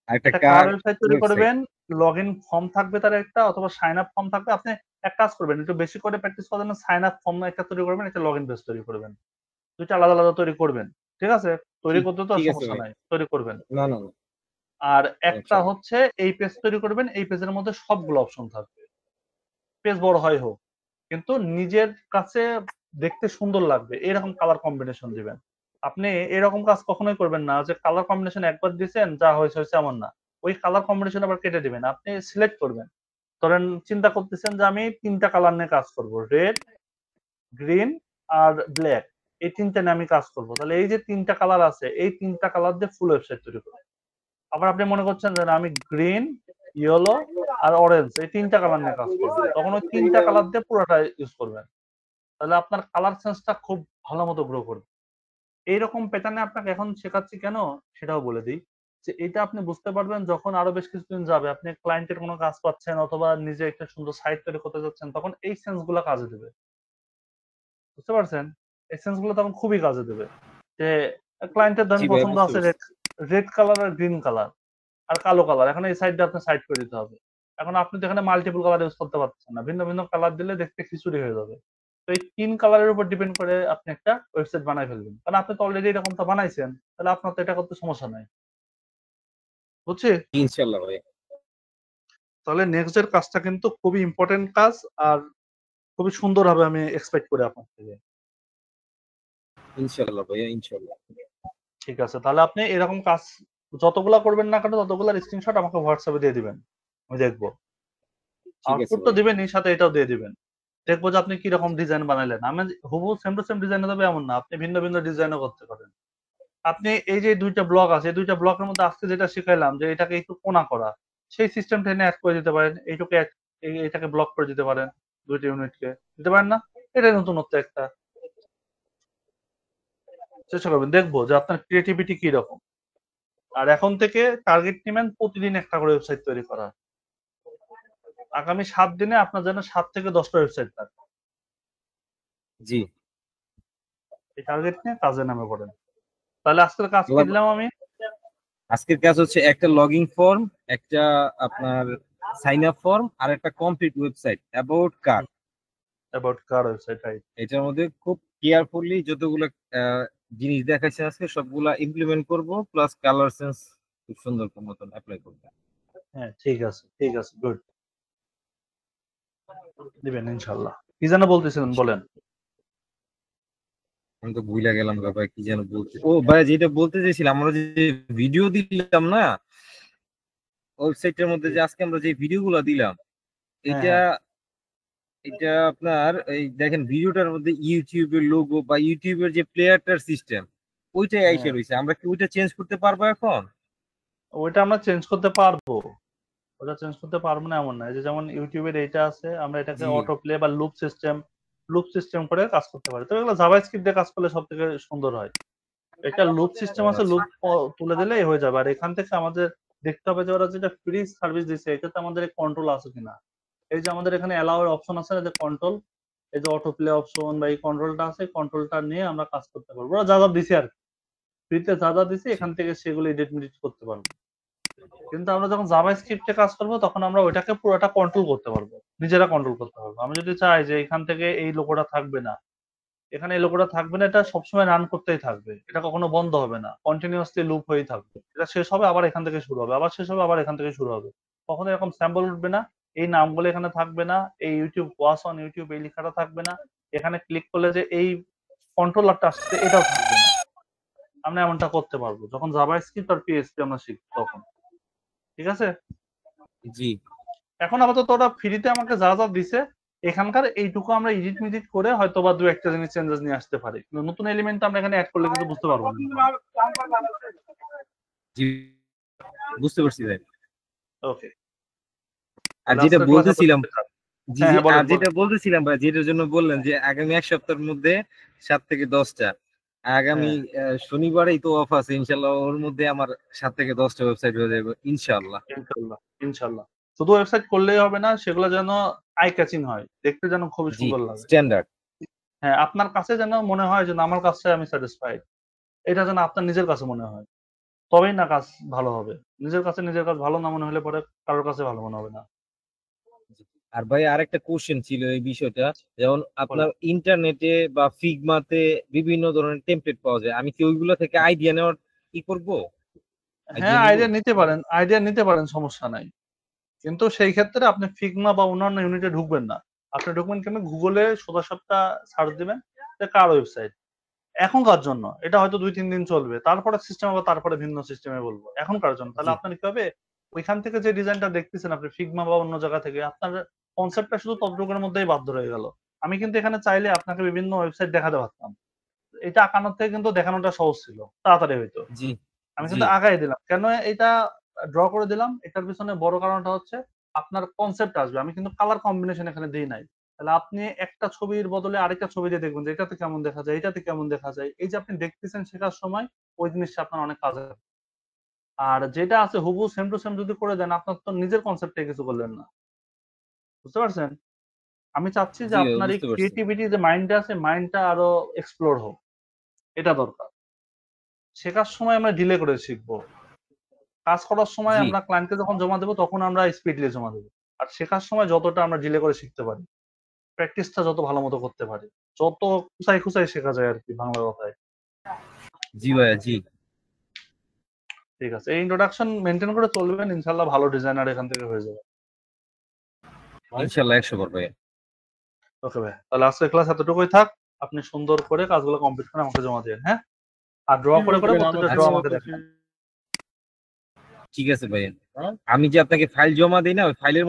আর একটা একটা কার কার ওয়েবসাইট তৈরি ওয়েবসাইট। করবেন, লগইন ফর্ম থাকবে তার একটা অথবা সাইন আপ ফর্ম থাকবে। আপনি এক কাজ করবেন, একটু বেশি করে প্র্যাকটিস করার জন্য সাইন আপ ফর্ম একটা তৈরি করবেন, একটা লগইন পেজ তৈরি করবেন। ২ টা আলাদা, আলাদা তৈরি করবেন। ঠিক আছে? তৈরি ঠিক, করতে তো আর ঠিক আছে সমস্যা ভাই। নাই। তৈরি করবেন। না, না, না। আর একটা ইনশাআল্লাহ। হচ্ছে এই পেজ তৈরি করবেন, এই পেজের মধ্যে সবগুলো অপশন থাকবে। পেজ বড় হয় হোক। কিন্তু নিজের কাছে দেখতে সুন্দর লাগবে এরকম কালার কম্বিনেশন দিবেন। আপনি এরকম কাজ কখনোই করবেন না যে কালার কম্বিনেশন একবার দিছেন যা হইছে, হইছে এমন না। ওই কালার কম্বিনেশন আবার কেটে দিবেন। আপনি সিলেক্ট করবেন। ধরেন চিন্তা করতেছেন যে আমি ৩ টা কালার নিয়ে কাজ করব। রেড, গ্রিন আর ব্লাক। এই ৩ টা নিয়ে আমি কাজ করব। তাহলে এই যে ৩ টা কালার আছে, এই ৩ টা কালার দিয়ে ফুল ওয়েবসাইট তৈরি করব। আবার আপনি মনে করছেন যে না আমি গ্রিন, ইয়েলো আর অরেঞ্জ এই ৩ টা কালার নিয়ে কাজ করব। তখন ওই ৩ টা কালার দিয়ে পুরোটা ইউজ করবেন। তাহলে আপনার কালার সেন্সটা খুব ভালো মতো গ্রো করবে। এইরকম প্যাটার্নে আপনাকে এখন শেখাচ্ছি কেন সেটাও বলে দিই। যে এটা আপনি বুঝতে পারবেন যখন আরো বেশ কিছুদিন যাবে, আপনি ক্লায়েন্টের কোনো কাজ পাচ্ছেন অথবা নিজে একটা সুন্দর সাইট তৈরি করতে যাচ্ছেন, তখন এই সেন্স গুলা কাজে দেবে। বুঝতে পারছেন? এই সেন্স গুলো তখন খুবই কাজে দেবে। যে ক্লায়েন্টের জি ধরেন ভাই, পছন্দ বুঝতে আছে পারছি। রেড কালার আর গ্রিন কালার আর কালো কালার। এখন এই সাইডটা আপনার সাইড করে দিতে হবে। এখন আপনি তো এখানে মাল্টিপল কালার ইউজ করতে পারতেছেন না। ভিন্ন, ভিন্ন কালার দিলে দেখতে খিচুড়ি হয়ে যাবে। তো এই ৩ কালারের উপর ডিপেন্ড করে আপনি একটা ওয়েবসাইট বানায় ফেলবেন। কারণ আপনি তো অলরেডি এরকমটা বানাইছেন। তাহলে আপনার তো এটা করতে সমস্যা নাই। বুঝছি? ইনশাল্লাহ ভাই। তাহলে নেক্সট এর কাজটা কিন্তু খুবই ইম্পোর্টেন্ট কাজ আর খুবই সুন্দর হবে আমি এক্সপেক্ট করি আপনার থেকে। ইনশাল্লাহ ভাইয়া, ইনশাল্লাহ। ঠিক আছে। তাহলে আপনি এরকম কাজ যতগুলা করবেন না কেন ততগুলার স্ক্রিনশট আমাকে WhatsApp এ দিয়ে দিবেন। আমি দেখব। ঠিক আছে আউটপুট তো ভাই। দিবেনই, সাথে এটাও দিয়ে দিবেন। দেখবো যে আপনি কিরকম ডিজাইন বানাইলেন। আমি হুবহু সেম টু সেম ডিজাইন হবে এমন না। আপনি ভিন্ন, ভিন্ন ডিজাইনও করতে পারেন। আপনি এই যে ২ টা ব্লক আছে, এই ২ টা ব্লকের মধ্যে আজকে যেটা শিখাইলাম যে এটাকে একটু কোনা করা। সেই সিস্টেমটা এনে এড করে দিতে পারেন। এইটুকু এটাকে ব্লক করে দিতে পারেন। ২ টা ইউনিটকে। দিতে পারেন না? এটাই নতুনত্ব একটা। চেষ্টা করবেন। দেখবো যে আপনার ক্রিয়েটিভিটি কি রকম। আর এখন থেকে টার্গেট নিবেন প্রতিদিন একটা করে ওয়েবসাইট তৈরি করার। আগামী ৭ দিনে আপনার যেন ৭ থেকে ১০ টা ওয়েবসাইট থাকে। জি। এই টার্গেট নিয়ে কাজে নেমে পড়েন। তাহলে আজকের কাজ কি এবার দিলাম আমি? আজকের কাজ হচ্ছে একটা লগইন ফর্ম, একটা আপনার সাইন আপ ফর্ম, আর একটা complete website about car. About car website, right. এটার মধ্যে খুব কেয়ারফুলি যতগুলো আহ, জিনিস দেখাচ্ছে আজকে সবগুলা ইমপ্লিমেন্ট করব, প্লাস কালার সেন্স খুব সুন্দর মতন অ্যাপ্লাই করব। হ্যাঁ, ঠিক আছে, ঠিক আছে, গুড। দিবেন ইনশাআল্লাহ। কি যেন বলতেছিলেন বলেন। আমি তো ভুলে গেলাম গো ভাই, কি যেন বলতে, ও ভাই যেটা বলতে চাইছিলাম, আমরা যে ভিডিও দিলাম না ওয়েবসাইটের মধ্যে, যে আজকে আমরা যে ভিডিওগুলো দিলাম, হ্যাঁ, এটা হ্যাঁ, এটা আপনার এই দেখেন ভিডিওটার মধ্যে ইউটিউবের লোগো বা ইউটিউবের যে প্লেয়ারটার সিস্টেম ওইটাই আইসা হ্যাঁ। রয়েছে। আমরা কি ওইটা চেঞ্জ করতে পারবো এখন? ওইটা আমরা চেঞ্জ করতে পারবো। ওটা চেঞ্জ করতে পারবো না এমন না। এই যে যেমন ইউটিউবের এইটা আছে, আমরা এটাকে জি। অটো প্লে বা লুপ সিস্টেম করে কাজ করতে পারি। তো এগুলো জাভাস্ক্রিপ্ট দিয়ে কাজ করলে সবথেকে সুন্দর হয়। এটা লুপ সিস্টেম ও আছে, আচ্ছা। লুপ তুলে দিলেই হয়ে যাবে। আর এখান থেকে আমাদের দেখতে হবে যে ওরা যেটা ফ্রি সার্ভিস দিচ্ছে এটাতে আমাদের কন্ট্রোল আছে কিনা। এই যে আমাদের এখানে অ্যালাউ এর অপশন আছে না, যে কন্ট্রোল, এই যে অটো প্লে অপশন বা এই কন্ট্রোলটা আছে, কন্ট্রোলটা নিয়ে আমরা কাজ করতে পারবো। ওরা যা যা দিছে আর কি, ফ্রিতে যা যা দিছে জি। এখান থেকে সেগুলো এডিট মিডিট করতে পারবো। কিন্তু আমরা যখন জাভাস্ক্রিপ্টে কাজ করব তখন আমরা ওইটাকে পুরোটা কন্ট্রোল করতে পারবো, নিজেরা কন্ট্রোল করতে পারবো। আমি যদি চাই যে এখান থেকে এই লোগোটা থাকবে না, এখানে এই লোগোটা থাকবে না, এটা সবসময় রান করতেই থাকবে, এটা কখনো বন্ধ হবে না, কন্টিনিউয়াসলি লুপ হয়েই থাকবে, এটা শেষ হবে আবার এখান থেকে শুরু হবে, আবার শেষ হবে আবার এখান থেকে শুরু হবে, কখনো এরকম স্যাম্পল উঠবে না, এই নামগুলো এখানে থাকবে না, এই ইউটিউব ওয়াচ অন ইউটিউব এই লেখাটা থাকবে না, এখানে ক্লিক করলে যে এই কন্ট্রোলারটা আসছে এটাও থাকবে না। আমরা এমনটা করতে পারবো যখন জাভাস্ক্রিপ্ট আর পিএইচপি আমরা শিখবো তখন। ঠিক আছে? জি। এখন আপাতত ওরা ফ্রিতে আমাকে যা যা দিছে এখানকার এইটুকু আমরা এডিট মিডিট করে হয়তো বা দু একটা জিনিস চেঞ্জেস নিয়ে আসতে পারি, কিন্তু নতুন এলিমেন্ট আমরা এখানে অ্যাড করলে কিন্তু বুঝতে পারবো না তখন। জি, বুঝতে পারছি ভাই। ওকে, আর তাহলে যেটা আজকের ক্লাস বলতেছিলাম, এতটুকু থাক। জি হ্যাঁ, জি, হ্যাঁ, আর বলেন, যেটা বলেন। বলতেছিলাম ভাই, যেটার জন্য বললেন যে আগামী এক সপ্তাহের মধ্যে 7 থেকে 10টা, আগামী হ্যাঁ, শনিবারেই তো অফ আছে, ইনশাল্লাহ ওর মধ্যে আমার 7 থেকে 10টা ওয়েবসাইট হয়ে যাবে ইনশাল্লাহ। ইনশাল্লাহ, ইনশাল্লাহ। শুধু ওয়েবসাইট করলেই হবে না, সেগুলো যেন আই ক্যাচিং হয়, দেখতে যেন খুবই জি, সুন্দর লাগে। স্ট্যান্ডার্ড। হ্যাঁ, আপনার কাছে যেন মনে হয় যে না, আমার কাছে আমি স্যাটিসফাইড, এটা যেন আপনার নিজের কাছে মনে হয়, তবেই না কাজ ভালো হবে। নিজের কাছে নিজের কাজ ভালো না মনে হলে পরে কারোর কাছে ভালো মনে হবে না। আর ভাই আরেকটা কোশ্চেন ছিল এই বিষয়টা, যেমন আপনার বলেন। ইন্টারনেটে বা ফিগমাতে বিভিন্ন ধরনের টেমপ্লেট পাওয়া যায়, আমি কি ওইগুলো থেকে আইডিয়া নেওয়ার কি করব, হ্যাঁ, আইডিয়া নিব? আইডিয়া নিতে পারেন, সমস্যা নাই। কিন্তু সেই ক্ষেত্রে আপনি ফিগমা বা অন্যান্য ইউনিটে ঢুকবেন না। আপনি ঢুকবেন কেন, গুগলে সোজাসাপটা সার্চ দিবেন যে কার ওয়েবসাইট। এখনকার জন্য এটা হয়তো ২-৩ দিন চলবে। তারপরে সিস্টেম আবার তারপরে ভিন্ন সিস্টেমে বলবো। এখনকার জন্য। তাহলে জি। আপনার কি হবে? ওইখান থেকে যে ডিজাইনটা দেখতেছেন আপনি ফিগমা বা অন্য জায়গা থেকে, আপনার কনসেপ্টটা শুধু ততটুকুর মধ্যেই বাধ্য রয়ে গেল। আমি কিন্তু এখানে চাইলে আপনাকে বিভিন্ন ওয়েবসাইট দেখাতে পারতাম। এটা আঁকানোর থেকে কিন্তু দেখানোটা সহজ ছিল। তাড়াতাড়ি হইতো। জি। আমি জি। কিন্তু আগাই দিলাম। কেন এটা ড্র করে দিলাম? এটার পিছনে বড় কারণটা হচ্ছে আপনার কনসেপ্ট আসবে। আমি কিন্তু কালার কম্বিনেশন এখানে দেই নাই। তাহলে আপনি একটা ছবির বদলে আরেকটা ছবি দিয়ে দেখবেন যে এটাতে কেমন দেখা যায়, এটাতে কেমন দেখা যায়। এই যে আপনি দেখতেছেন শেখার সময় ওই জিনিসটা আপনার অনেক কাজে লাগবে। আর যেটা আছে হুবহু সেম টু সেম যদি করে দেন আপনার তো নিজের কনসেপ্টে কিছু করলেন না। বুঝতে পারছেন? আমি চাচ্ছি যে জি ভাই, আপনার এই বুঝতে পারছি। ক্রিয়েটিভিটি যে মাইন্ডটা আছে মাইন্ডটা আরো এক্সপ্লোর হোক। এটা দরকার। শেখার সময় আমরা ডিলে করে শিখবো। কাজ করার সময় জি, আমরা ক্লায়েন্টকে যখন জমা দেব তখন আমরা স্পিডলি জমা দেব। আর শেখার সময় যতটা আমরা ডিলে করে শিখতে পারি, প্র্যাকটিসটা যত ভালো মতো করতে পারি, যত খুঁচায়, খুঁচায় শেখা যায় আরকি বাংলা কথায়। জি ভাইয়া, জি। ঠিক আছে। এই ইন্ট্রোডাকশন মেইনটেইন করে চলবেন। ইনশাআল্লাহ ভালো ডিজাইনার এখান থেকে হয়ে যাবে। ভাই, ইনশাআল্লাহ 100 বার ভাইয়া। ওকে ভাই। তাহলে আজকের ক্লাস এতটুকুই থাক। আপনি সুন্দর করে কাজগুলো কমপ্লিট করে আমাকে জমা দিয়েন, হ্যাঁ? আর ড্র করে, করে প্রত্যেকটা ড্র আচ্ছা, আমাকে দেখান। ঠিক আছে ভাইয়া। আমি যে আপনাকে ফাইল জমা দিই না, ওই ফাইলের